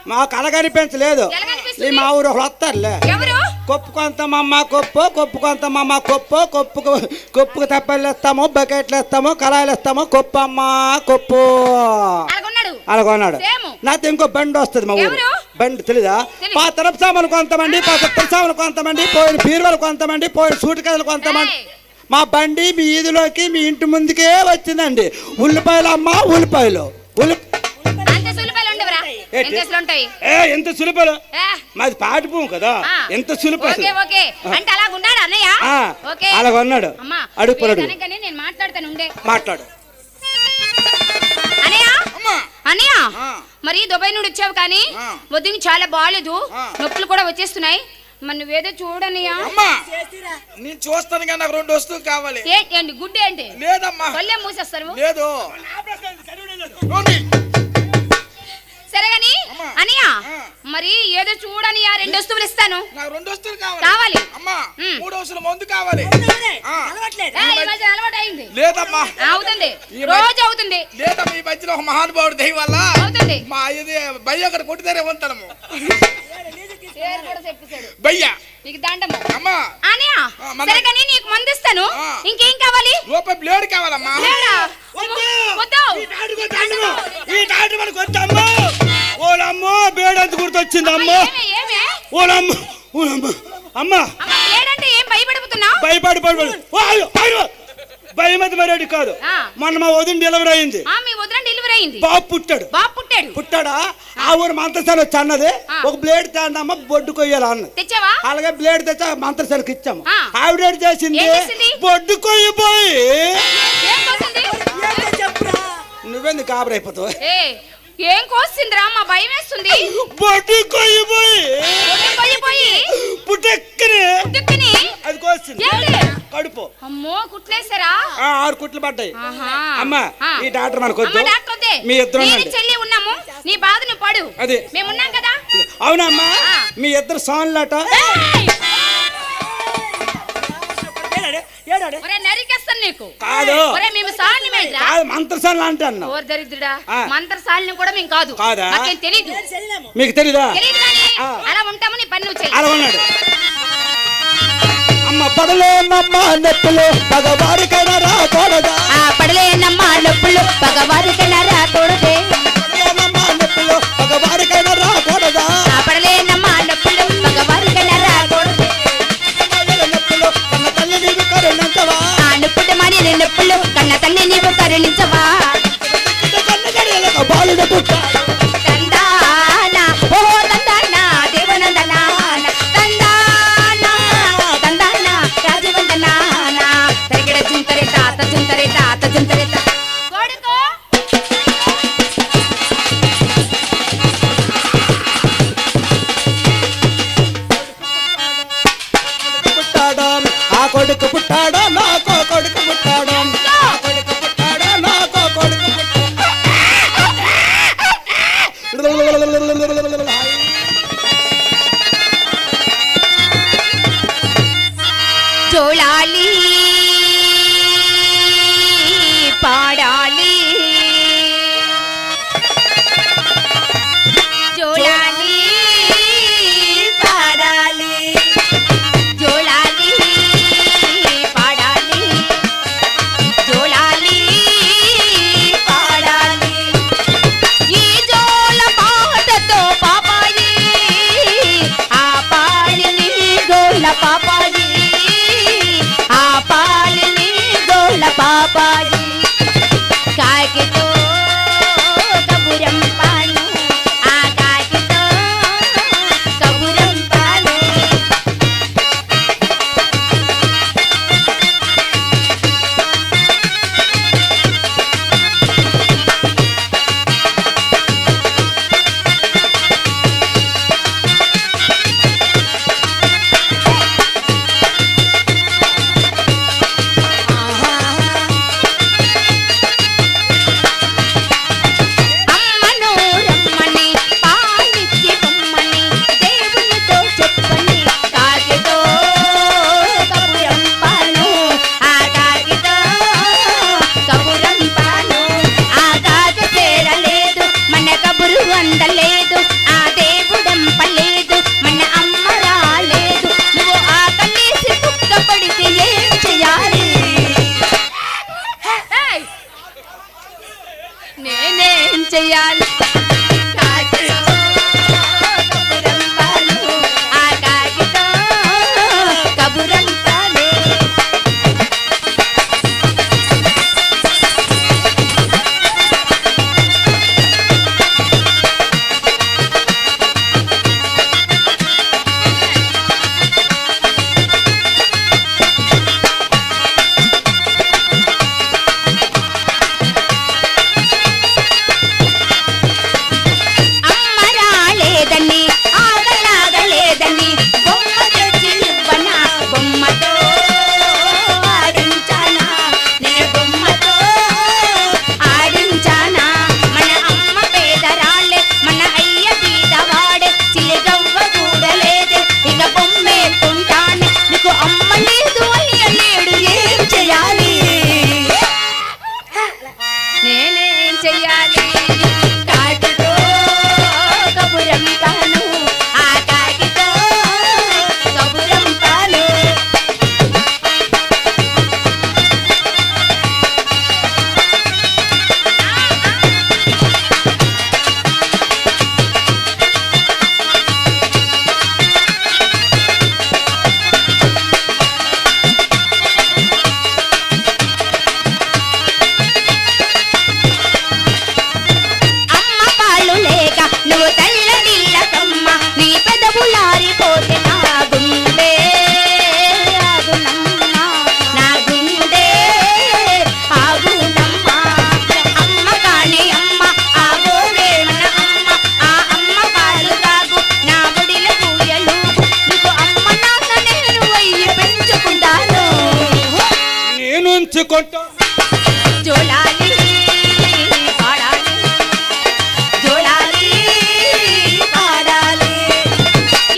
మాకు అలగనిపించలేదు ఎలా కనిపిస్తుంది? ఈ మా ఊరు ఒకళ్ళు వస్తారులే ఎవరు కొప్పు కొంత మమ్మ కొప్పు కొంత మమ్మ కొప్పుకు తప్పలు వేస్తాము బకెట్లు వేస్తాము కళాయిలు వేస్తాము కొప్పు అమ్మ కొప్పు అలాగున్నాడు అలాగొన్నాడు సేము. నాతో ఇంకో బండి వస్తుంది మా ఊరు ఎవరు? బండి తెలీదా తెలీదు. పా తరపు సామాను కొంతమంది పా తరపు సామాను కొంతమంది పోయిన బీరువాలు కొంతమంది పోయిన సూటి కథలు కొంతమంది ఏయ్. మా బండి మీ ఈదులోకి మీ ఇంటి ముందుకే వచ్చిందండి ఉల్లిపాయలు అమ్మ ఉల్లిపాయలు అంత సులుపలు ఉండవరా ఏంటి? ఎంత ఉంటాయి ఎంత సులిపాయలు ఏ, మాది పాటి భూమి కదా ఆ. ఎంత సులిపాయలు ఓకే ఓకే అంటే అలాగున్నాడు అన్నయ్య ఆ, ఓకే అలాగొన్నాడు అమ్మా అడుగు పొలడు కానీ నేను మాట్లాడతాను ఉండే మాట్లాడు అన్నయ్య అమ్మా అన్నయ్య ఆ. మరి దుబాయ్ నుండి వచ్చావు కానీ ఆ. వద్దు చాలా బాగాలేదు ఆ. నొప్పులు కూడా వచ్చేస్తున్నాయి మరి నువ్వేదో చూడన్నయ్యా అమ్మా నేను చూస్తాను కానీ నాకు 2 వస్తువులు కావాలి ఏంటి గుడ్డు ఏంటి లేదమ్మా కొల్లే మూసేస్తారు లేదు రోమి. సరే గాని అమ్మా. అన్నయ్య ఆ. మరి ఏదో చూడనియా 2 వస్తువులు ఇస్తాను నాకు 2 వస్తువులు కావాలి కావాలి. అమ్మా ఉమ్. 3 వస్తువులు మందు కావాలి ఆ. ఈ మధ్య అలవాటు అయింది లేదమ్మా అవుతుంది ఈ మధ్య- రోజు అవుతుంది లేదమ్మా ఈ మధ్యలో ఒక మహానుభావుడు దయ వల్ల అవుతుంది మా ఇది బయ్య అక్కడ కొట్టిదారే ఉంటాము పేరు కూడా చెప్పేశాడు బయ్య నీకు దండము అమ్మా అన్నయ్య ఆ, మన- సరే కానీ నీకు మందు ఇస్తాను ఆ. ఇంకేం కావాలి రూపాయి బ్లేడ్ కావాలమ్మా లేడా? వద్దు ఈ డాక్టర్ మనకు వద్దమ్మో ఓలమ్మో బేడంత గుర్తొచ్చిందమ్మో ఏమే, ఏమే? ఓలమ్మ ఓలమ్మ అమ్మ అమ్మ, ఏడంటే ఏం భయపడిపోతున్నావు భయపడి భయమతి మరేది కాదు ఆ. మొన్న మా వదిన డెలివరీ అయింది మీ వదిన డెలివరీ అయింది బాబు పుట్టాడు బాబు పుట్టాడు పుట్టాడా ఆ ఊరు మంత్రశాల వచ్చి అన్నది ఆ. ఒక బ్లేడ్ తేందమ్మ బొడ్డు కొయ్యాలి అన్నది తెచ్చావా అలాగే బ్లేడ్ తెచ్చా మంత్రశాలకు ఇచ్చాము ఆ. ఆవిడ ఏం చేసింది ఏం చేసింది? బొడ్డు కొయ్యిపోయి ఏం కోసింది? నువ్వెందుకు కాబరైపోతావు ఏ ఏం కోసిందిరా మా భయం వేస్తుంది బొడ్డు కొయ్యిపోయి పోయి పుట్టెక్కని అది కోసింది ఏంటి? కడుపు. అమ్మో కుట్లేసారా 6 కుట్లు పడ్డాయి. ఆహా. అమ్మా ఆ. ఈ డాక్టర్ మనకు అమ్మ, డాక్టర్ వద్దే. మీ ఇద్దరు నేను ఉండండి. చెల్లి ఉన్నాము నీ బాధ నువ్వు పడు అదే. మేమున్నాం కదా అవునమ్మా ఆ. మీ ఇద్దరు సాన్లాట. ఏయ్! ఒరే నరికేస్తాను నీకు కాదు. ఒరే మేము సాల్నిమేంద్రా కాదు మంత్రసాన్లు అంటే అన్నా. ఓర్ దరిద్రుడా ఆ. మంత్రసాల్ని కూడా మేము కాదు కాదా? నాకేం తెలీదు మీకు తెలీదా? తెలీదు కానీ ఆ. అలా ఉంటాము నీ పని నువ్వు చెయ్యి అలా ఉన్నాడు. అమ్మ పడలేనమ్మ నెప్పులు పగవారికైనా రాకూడదా పడలేనమ్మా నొప్పులు పగవారికైనా రాకూడదే పడలేనమ్మ నెప్పులు పగవారికైనా రాకూడదా పడలేనమ్మా నొప్పులు పగవారికైనా రాకూడదే నెప్పులు కన్న తల్లి నీకు కరుణించవా నొప్పుడు మరి నొప్పులు కన్న తల్లి నీవు కరుణించవా కన్ను గడియలకు బాలుడు పుట్టాడు తందానా ఓ తందానా దేవనందనా తందానా తందానా రాజవందనానా తరిగిడ జుంతరే తాత జుంతరే తాత జుంతరే తాత కొడుకో పుట్టాడా ఆ కొడుకు పుట్టాడా నాకో కొడుకు పుట్టాడా ఆ కొడుకు పుట్టాడా నాకో కొడుకు పుట్టాడా జోలాలి పాడాలి జోలాలి పాడాలి జోలాలి పాడాలి పాడుకుంటూ జోలాలి పాడాలి జోలాలి పాడాలి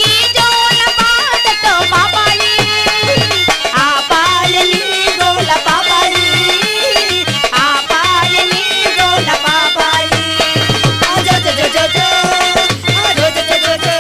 ఈ జోల పాటతో పాపాలి ఆ పాయలి జోల పాపాలి ఆ పాయలి జోల పాపాలి జో జో జో జో జో జో జో జో జో జో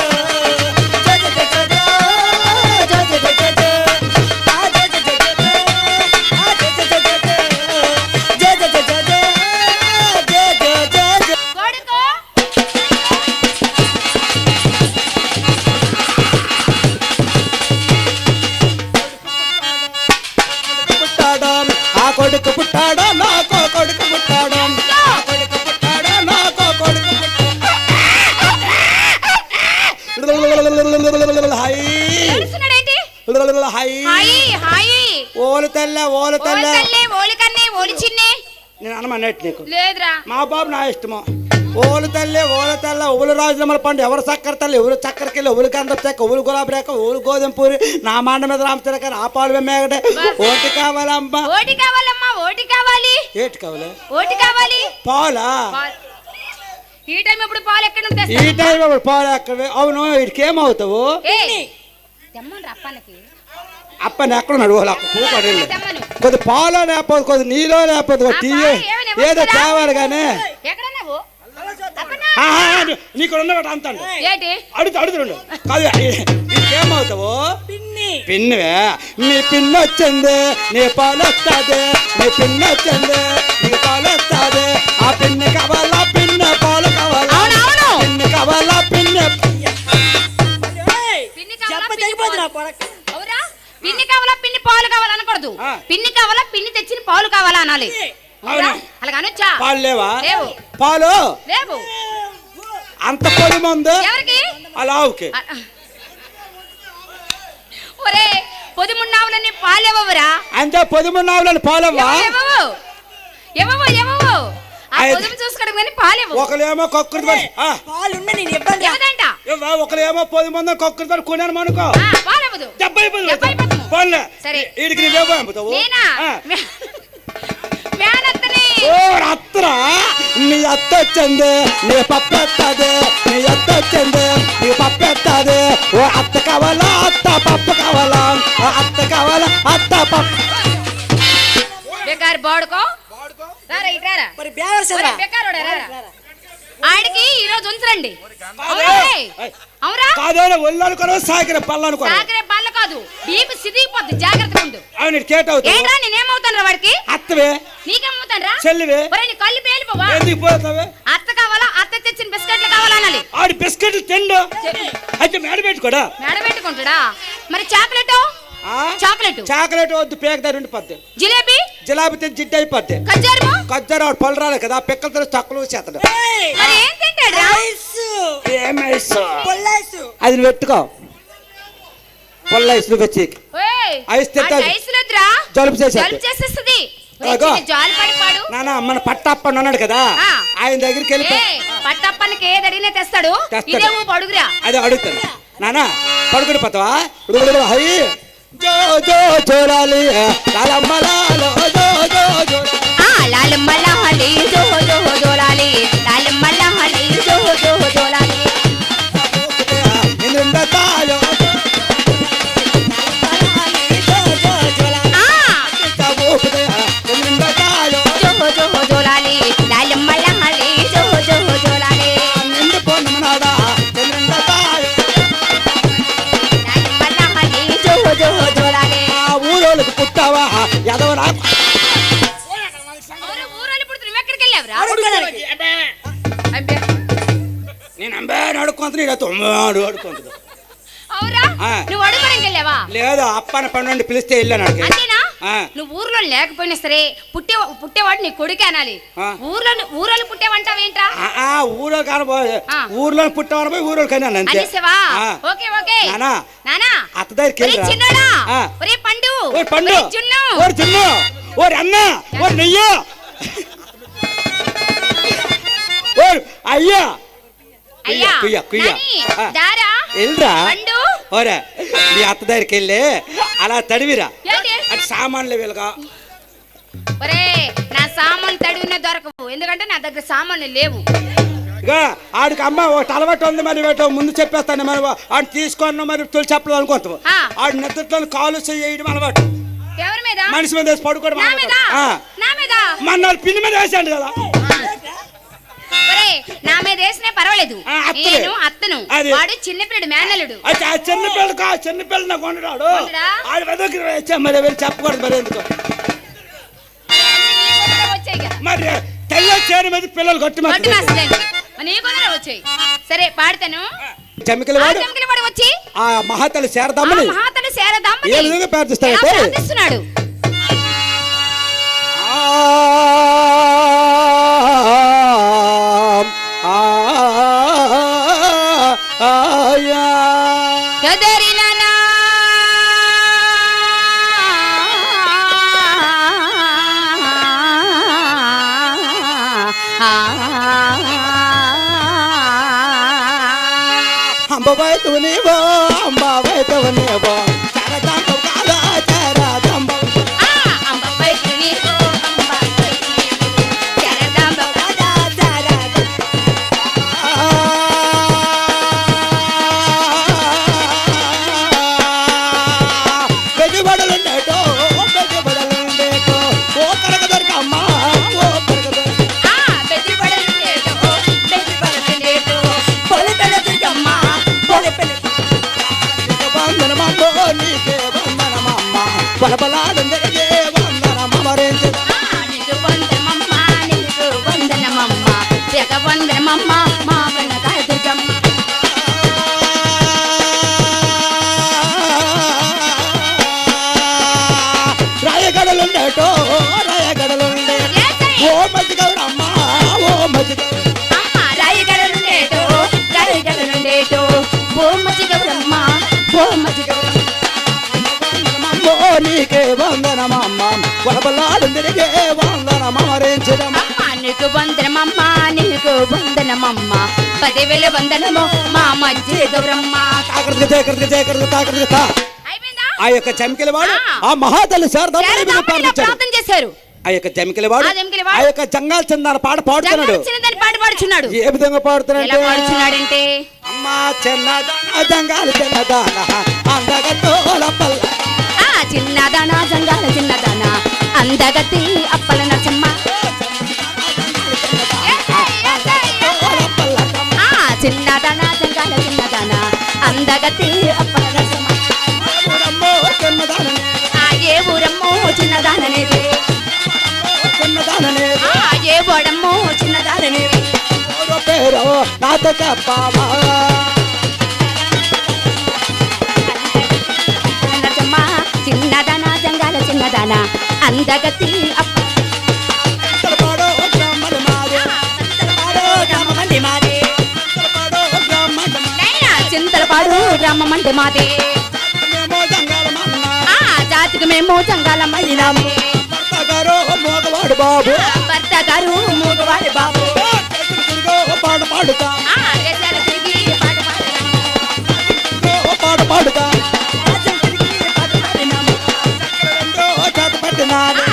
పుట్టాడా ఆ కొడుకు పుట్టాడా నాకో కొడుకు పుట్టాడా ఆ కొడుకు పుట్టాడా నాకో కొడుకు పుట్టాడా హై ఏడుస్తున్నాడేంటి? హై హాయి హాయి ఓలు తెల్ల ఓలు తెల్ల ఓలి ఓలి కన్నే ఓలి చిన్నే నేను అనమన్నట్టు నీకు లేదురా మా బాబు నా ఇష్టము ఓలు తల్లి ఓల తెల్ల ఉవులు రాజులమ్మల పండు ఎవరు చక్కెర తల్లి ఎవరు చక్కెరకెళ్ళి ఉవులు గంధం చెక్క ఉవులు గులాబీ రేఖ ఉవులు గోధుమ పూరి నా మాండ మీద రామచరక ఆ పాలు మేగటే ఓటి కావాలమ్మా ఓటి కావాలమ్మా ఓటి కావాలి ఏటి కావాలి ఓటి కావాలి పాలా పాలు. ఈ టైం ఇప్పుడు పాలు ఎక్కడ నుంచి ఈ తెస్తావు? టైం అప్పుడు పాలు ఎక్కడ అవును వీడికి ఏమవుతావు ఏయ్, తెమ్మను రా అప్పన్నకి. అప్పని ఎక్కడ ఉన్నాడు వాళ్ళు అక్కడ కూపడి తెమ్మను. కొద్ది పాలో లేకపోతే కొద్ది నీలో లేకపోతే కొద్ది టీ ఏమైనా ఏదో వస్తుందా? తేవాలి కానీ ఎక్కడున్నావు? అప్పన్నా. నీకు ఉన్నవాడు అంత ఏంటి అడుగుతుండు కాదు నీకేమవుతావు పిన్నివే నీ పిన్ని వచ్చింది నీ పాలు వస్తుంది నీ పిన్ని వచ్చింది నీ పాలు వస్తుంది ఆ పిన్ని కావాలా పిన్ని పాలు కావాలా అవునవును. పిన్ని కావాలా పిన్ని పిన్ని కావాలా, అవురా? పిన్ని కావాలా పిన్ని పాలు కావాలా అనకూడదు. ఆ. పిన్ని కావాలా పిన్ని తెచ్చిన పాలు కావాలా అనాలి. అవురా? అవును. అలాగ అనొచ్చా? పాలు లేవా లేవు. పాలు లేవు. అంత పొడి ముందు ఎవరికి? అలా ఆవుకి ఒరే పొదుమున్నావులని పాలేవరా? అంతే పొదుమున్నావులని పాలవ్వా ఎవవు ఎవవు ఎవవు ఆ ఐదు. పొదుము చూసుకోవడం కానీ పాలేవు. ఒకలేమో కొక్కుడు ఎవదంట? ఒకలేమో పొదుముందని కొక్కుడు కొనాను మనకో పాలేవదు. 70 పోన్లే సరే. వీడికి నువ్వేమో అమ్ముతావు నేనా? మేనత్తని. ఓ అత్తరా నీ అత్త వచ్చింది నీ పప్పు ఎత్తది నీ అత్త వచ్చింది నీ పప్పు ఎత్తది ఓ అత్త కావాలా అత్త పప్పు కావాలా ఓ అత్త కావాలా అత్త పప్పు బేకారు బాడుకో రారా ఇట్రారా మరి బేవర్ ఒరే, బేకారోడా రారా. ఆడికి ఈ రోజు ఉంచరండి. అవురా? అవురా? కాదే ఒళ్ళు కూడా సాగిర పళ్ళు అనుకో సాగరే బల్ల కాదు బీపీ సిదిగిపోద్ది, జాగ్రత్తగా ఉండు. అవును కేట్ అవుతావు ఏంట్రా నేనేమవుతాను రా వాడికి? అత్తవే నీకేమవుతాను రా? చెల్లివే ఒరే నీ కళ్ళు పేలిపోవా? ఎందుకు పోతావే అత్త కావాలా అత్త తెచ్చిన బిస్కెట్లు కావాలా అనాలి. ఆడి బిస్కెట్లు తిండు అయితే మేడ పెట్టుకోడా మెడ పెట్టుకుంటాడా? మరి చాక్లెట్ చాక్లెట్ చాక్లెట్ వద్దు పేకదారు ఉండిపోద్ది జిలేబీ జిలాబీ తిని జిడ్డు అయిపోద్ది ఖజ్జారము కజ్జారు వాడు పళ్ళు రాలే కదా పిక్కలతో తక్కువ చేస్తాడు మరి ఏం తింటాడు రా? అది నువ్వు పెట్టుకో పొల్ల ఇసులు వచ్చి ఓయ్, ఐస్ తింటాడు. ఆ ఐస్ వద్దురా. జలుబు చేసేది. జలుబు చేసేస్తది. అగో. జాలి పడి పాడు. నాన్న మన పట్టప్పని ఉన్నాడు కదా ఆ. ఆయన దగ్గరికి వెళ్ళి ఏయ్, పట్టప్పనికి ఏది అడిగినా తెస్తాడు. తెస్తాడు. ఇదే ఊపు అడుగురా. అదే అడుగుతాను నాన్న పడుకుని పోతావా హై జో జో జోరాలి లాలమ్మలాలో జో జో జో ఆ లాలమ్మ లాలి జో జో జోలాలి లాలమ్మ లాలి జో జో జోలాలి నిండుతాయో ఆ నిండుతాయో జో జో జోలాలి లాలమ్మ లాలి జో జో జోలాలి నిండు పొన్నమనాడా నిండుతాయో లాలమ్మ లాలి జో జో జోలాలి ఆ ఊరోళ్ళకి పుట్టావా ఎదవరా ఊరోళ్ళు పుడుతు నువ్వు ఎక్కడికి వెళ్ళావురా? అబ్బే నేను అంబే అడుక్కుంటున్నా నేను తొమ్మిది అడుక్కుంటున్నా అవురా? ఆ. నువ్వు అడుగుకోడానికి వెళ్ళావా? లేదు అప్పన పన్ను పిలిస్తే వెళ్ళాను అడిగి అంతేనా? ఆ. నువ్వు ఊర్లో లేకపోయినా సరే పుట్టేవాడు నీ కొడుకే అనాలి. ఆ. ఊర్లో పుట్టేవంటావేంట్రా? ఊరో కానబో ఆ. ఊర్లో పుట్టామని పోయి ఊరో కన్నా అంతే అనేసావా? ఆ. ఓకే ఓకే నానా నానా అత్త దగ్గరికి ఒరే వెళ్ళిరా. చిన్నోడా ఆ. ఒరే పండు ఓరి పండు ఒరే జున్ను ఓరి జున్ను ఓరి అన్న ఓరి నెయ్యి ఓరి అయ్యా అయ్యా కుయ్య కుయ్య నాని, దారా వెళ్ళరా పండు ఓరే నీ అత్త దగ్గరికి వెళ్ళి అలా తడివిరా ఏంటి? అటు సామాన్లు వీలుగా ఒరే నా సామాన్లు తడిగిన దొరకవు, ఎందుకంటే నా దగ్గర సామాన్లు లేవు. ఇక ఆడికి అమ్మ ఒకటి అలవాటు ఉంది మరి ముందు చెప్పేస్తాను మరి ఆడు తీసుకున్న మరి తొలి చెప్పలేదు అనుకుంటావు. ఆడి నిద్రతో కాలు చేయడం అలవాటు. ఎవరి మీద? మనిషి మీద వేసి పడుకోవడం మన పిన్ని మీద వేసాడు కదా. నా మీద వేసినా పర్వాలేదు, నేను అత్తను, వాడు చిన్నపిల్లడు మేనల్లుడు. చిన్నపిల్లడు నాకు ఉండరాడు ఆడి దగ్గర వచ్చా మరి వెళ్ళి చెప్పకూడదు మరి ఎందుకు మరి తెల్ల చేరు మీద పిల్లలు కొట్టి వచ్చాయి. సరే పాడతాను. జమికల వాడు వచ్చి ఆ మహాతల్లి శారదమ్మని ఏ విధంగా ప్రార్థిస్తాడు. అంబవైతునివో అంబవైతునివో చరదంబ కాదా చరదంబ అంబవైతునివో అంబవైతునివో చరదంబ కాదా చరదంబ బెదిబడలుండేటో బెదిబడలుండేటో ఓ కరగదొరకమ్మ ఓ కరగదొరక బెదిబడలుండేటో బెదిబడలుండేటో పొలపెలదుకమ్మ వందనమమ్మో నీకే వందనమమ్మ బలబలాడుందే వందనమమ్మ రేంజ నీకు వందనమమ్మ నీకు వందనమమ్మ జగ వందనమమ్మ మా వనగా దుర్గమ్మ రాయగడలుండేటో రాయగడలుండే ఓ మధ్య గౌరమ్మ ఓ మధ్య రాయగడలుండేటో రాయగడలుండేటో ఓ మధ్య గౌరమ్మ ఓ మధ్య గౌరమ్మ నీకే వందనమమ్మ వలబలాడుందిరిగే వందనమమ్మ రేంచదమ్మ నీకు వందనమమ్మ నీకు వందనమమ్మ 10,000 వందనము మా మధ్య గౌరమ్మ. ఆ యొక్క జమికల వాడు ఆ మహాతల్లి శారదమ్మ ప్రార్థన చేశారు. ఆ యొక్క జమికల వాడు ఆ యొక్క జంగాల చందాల పాట పాడుతున్నాడు. ఏ విధంగా పాడుతున్నాడంటే అమ్మా చిన్నదాన జంగాల చిన్నదాన అందగత్తోల పల్ల చిన్నదాన జంగాల చిన్నదాన అందగతి అప్పల నచ్చమ్మ చిన్నదాన జంగాల చిన్నదాన అందగతి అప్పల నచ్చమ్మ ఏ ఊరమ్మో చిన్నదాననేది ఏ బోడమ్మో చిన్నదాననేది పేరు నాతో చెప్పావా చిన్నదాన జంగాల చిన్నదాన అందగతి చింతలపాడు గ్రామమంటే మాదే జాతికి మేము జంగాల మళ్ళినాము మోగవాడు బాబు భర్త గారు మూగవాడు బాబు పాట పాడుతా తిరిగి పాట పాట పాడుతా పట్టినాడు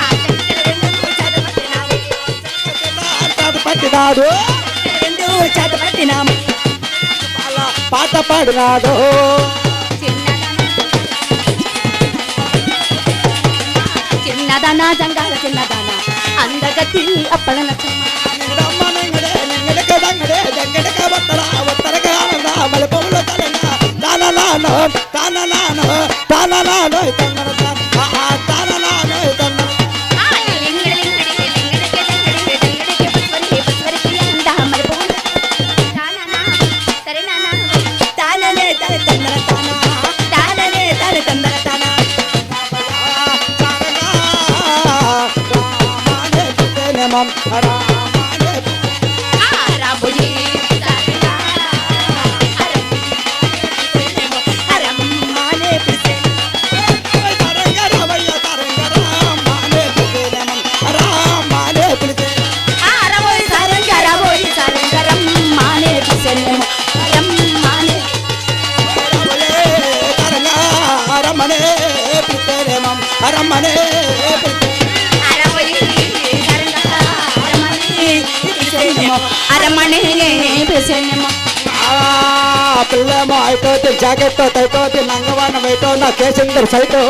పాట పాడినాడు చిన్నదాన జంగాల చిన్నదాన అందగతి అప్పల నచ్చమ్మ రమ్మనే పిలిచేనేమో అరమణి పిలిచేనేమో పిల్లేమో అయిపోతే జాకెట్ అయిపోతే నంగవాన వైటో నా కేసిందరు సైటో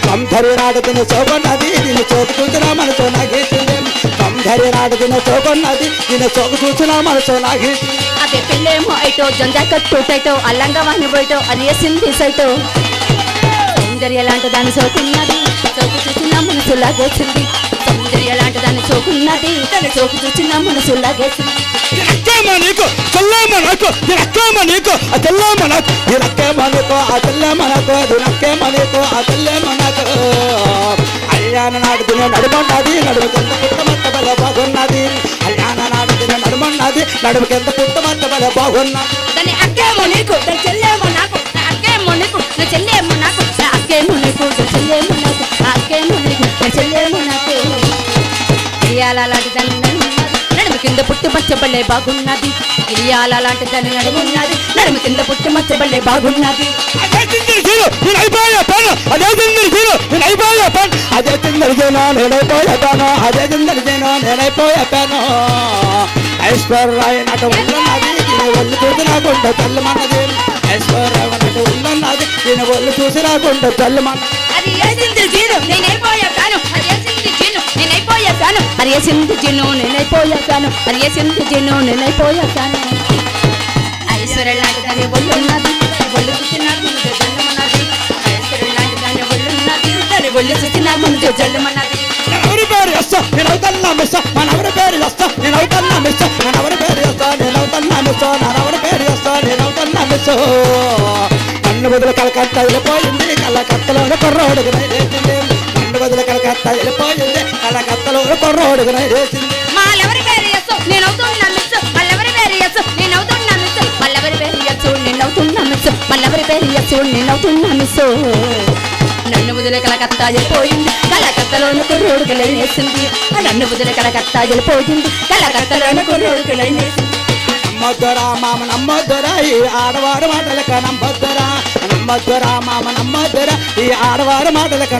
కంధరి నాడు తిన చోకొన్నది దీని చోకు చూసినా మనసు నాగేసింది కంధరి నాడు తిన చోకొన్నది దీని చోకు చూసినా మనసు నాగేసింది అదే పిల్లేమో అయిటో జంజాకట్టు టైటో అల్లంగవాని బయటో అనేసింది సైటో సౌందర్య లాంటి దాని సోకున్నది చోకు చూసినా మనసు లాగేసింది సౌందర్య లాంటి దాని సోకున్నది దాని చోకు చూసినా మనసు లాగేసింది నీకు చల్లేమో నాకు దినక్కేమో నీకు ఆ తెల్లేమో నాకు దినక్కేమో నీకు ఆ తెల్లేమో నాకు దినక్కేమో నీకు ఆ తెల్లేమో నాకు అల్యాన నాడు దిన నడుమన్నది నడుము కింద పుట్టమట్ట బల బాగున్నది అల్యాన నాడు దిన నడుమన్నది నడుము కింద పుట్టమట్ట బల బాగున్నది దాని అక్కేమో నీకు దాని చెల్లేమో నాకు నా అక్కేమో నీకు నా చెల్లేమో నాకు నా అక్కేమో నీకు నా చెల్లేమో నాకు నా అక్కేమో నీకు నా చెల్లేమో నాకు ఇయాల లాంటి దాన్ని నడుము కింద పుట్టి మచ్చబల్లే బాగున్నది ఇయాల లాంటి దాన్ని నడుమున్నది నడుము కింద పుట్టి మచ్చబల్లే బాగున్నది అదే తిందరు నేనైపోయాను అదే తిందరు నేనైపోయాను ఐశ్వర్య నటు ఉన్నది దీని ఒళ్ళు చూసి రాకుండా చల్లమన్నది ఐశ్వర్య నటు ఉన్నది దీని ఒళ్ళు చూసి రాకుండా చల్లమన్నది అది ఏసింది జీను నేనైపోయాను అది ఏసింది జీను నేనైపోయాను అది ఏసింది జీను నేనైపోయాను అది ఏసింది జీను నేనైపోయాను ఐశ్వర్య లాంటి దాని ఒళ్ళున్నది ఒళ్ళు చూసి నాకు ముందు జల్లమన్నది ఐశ్వర్య లాంటి దాని ఒళ్ళున్నది దాని ఒళ్ళు చూసి నాకు ముందు జల్లమన్నది ఎవరి పేరు వస్తా నేను అవుతున్నా మిస్ మనవరి పేరు వస్తా నేను అవుతున్నా మిస్ మనవరి పేరు వస్తా నేను అవుతున్నా మిస్ మనవరి పేరు వస్తా నేను అవుతున్నా మిస్ నన్ను బదులు కలకత్తా వెళ్ళిపోయింది కలకత్తలోని కుర్రోడుగు నైరేసింది నన్ను బదులు కలకత్తా వెళ్ళిపోయింది కలకత్తలోని కుర్రోడుగు నైరేసింది మాలెవరి పేరు యస్సు నేను అవుతున్నా మిస్ మల్లెవరి పేరు యస్సు నేను అవుతున్నా మిస్ మల్లెవరి పేరు యస్సు నేను అవుతున్నా మిస్ మల్లెవరి పేరు యస్సు నేను అవుతున్నా మిస్ నన్ను వదిలే కలకత్తా వెళ్ళిపోయింది కలకత్తలోని కుర్రోడుకు లైనేసింది నన్ను వదిలే కలకత్తా వెళ్ళిపోయింది కలకత్తలోని కుర్రోడుకు లైనేసింది నమ్మొద్దురా మామ నమ్మొద్దురా ఈ ఆడవారి మాటలక నమ్మొద్దురా నమ్మొద్దురా మామ నమ్మొద్దురా ఈ ఆడవారి మాటలక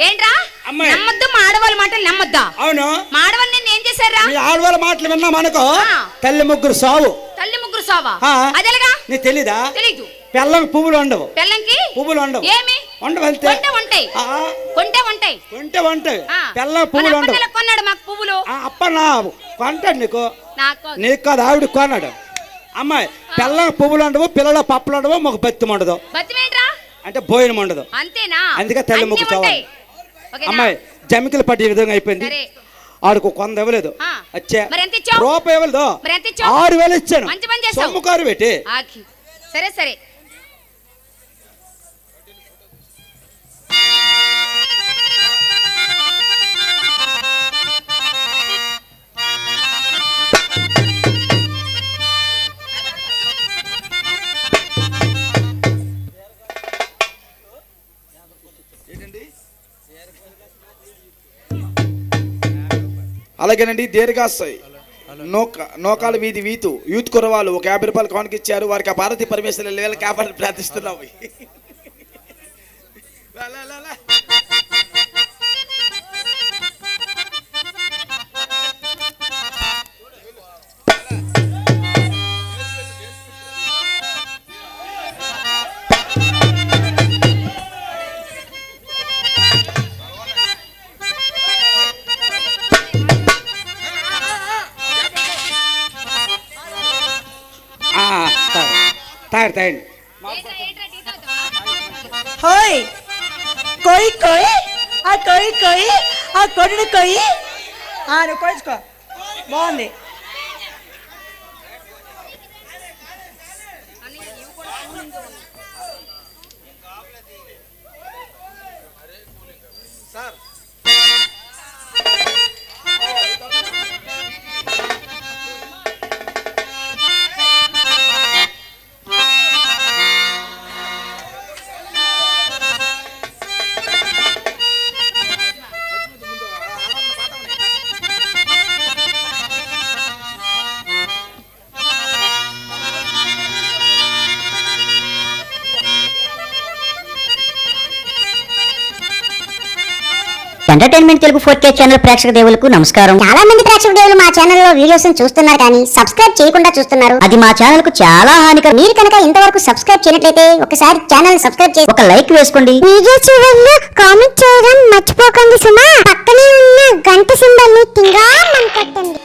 ఏంట్రా అమ్మాయి. నమ్మద్దు మా ఆడవాళ్ళ మాటలు నమ్మద్దా అవును మా ఆడవాళ్ళు నేను ఏం చేశారా మీ ఆడవాళ్ళ మాటలు విన్నాం అనుకో ఆ. తల్లి ముగ్గురు సావు తల్లి ముగ్గురు సావా ఆ. అదేలాగా నీ తెలీదా తెలీదు పిల్లలకు పువ్వులు ఉండవు పిల్లంకి పువ్వులు ఉండవు ఏమి ఉండవు అంతే కొంటే ఉంటాయి ఆ, కొంటే ఉంటాయి ఉంటే ఉంటాయి ఆ. పిల్లలకు మన పువ్వులు అప్ప ఉండవు నెలకు కొన్నాడు మాకు పువ్వులు అప్ప నా కొంటాడు నీకు నాకు నీకు కాదు ఆవిడ కొన్నాడు అమ్మాయి పిల్లలకు పువ్వులు ఉండవు పిల్లల పప్పులు ఉండవు మాకు బత్తి ఉండదు బతిమేంట్రా అంటే భోజనం ఉండదు అంతేనా అందుకే తెల్ల ముగ్గు అన్నీ కావాలి. ఉంటాయి. ఓకేనా? అమ్మాయి జమికలు పట్టి ఈ విధంగా అయిపోయింది సరే. ఆడుకు కొంద ఇవ్వలేదు ఆ. వచ్చే మరి ఎంత ఇచ్చావు? రూపాయి ఇవ్వలేదు మరి ఎంత ఇచ్చావు? 6,000 ఇచ్చాను మంచి పని చేసావు. సొమ్ము కారు పెట్టి ఆకి సరే సరే అలాగేనండి దీర్ఘాశయ్ నోకాల వీధి వీతు యూత్ కురవాళ్ళు ఒక 50 రూపాయలు కానుక ఇచ్చారు వారికి ఆ భారతీయ పరమేశ్వర లేవల్ కాపాడని ప్రార్థిస్తున్నాము తాగండి హోయ్ కోయి కోయి ఆ కోయి కోయి ఆ కొడుడు కోయి నువ్వు కోయించుకో బాగుంది ఎంటర్టైన్మెంట్ తెలుగు 4K ఛానల్ ప్రేక్షక దేవులకు నమస్కారం. చాలా మంది ప్రేక్షక దేవులు మా ఛానల్లో వీడియోస్ చూస్తున్నారు కానీ సబ్స్క్రైబ్ చేయకుండా చూస్తున్నారు. అది మా ఛానల్ కు చాలా హానికరం. మీరు కనుక ఇంతవరకు సబ్స్క్రైబ్ చేయనట్లయితే ఒకసారి ఛానల్ సబ్స్క్రైబ్ చేసి ఒక లైక్ వేసుకోండి. వీడియో చివరిలో కామెంట్ చేయడం మర్చిపోకండి సుమా. పక్కనే ఉన్న గంట సింబల్ ని తింగా కొట్టండి.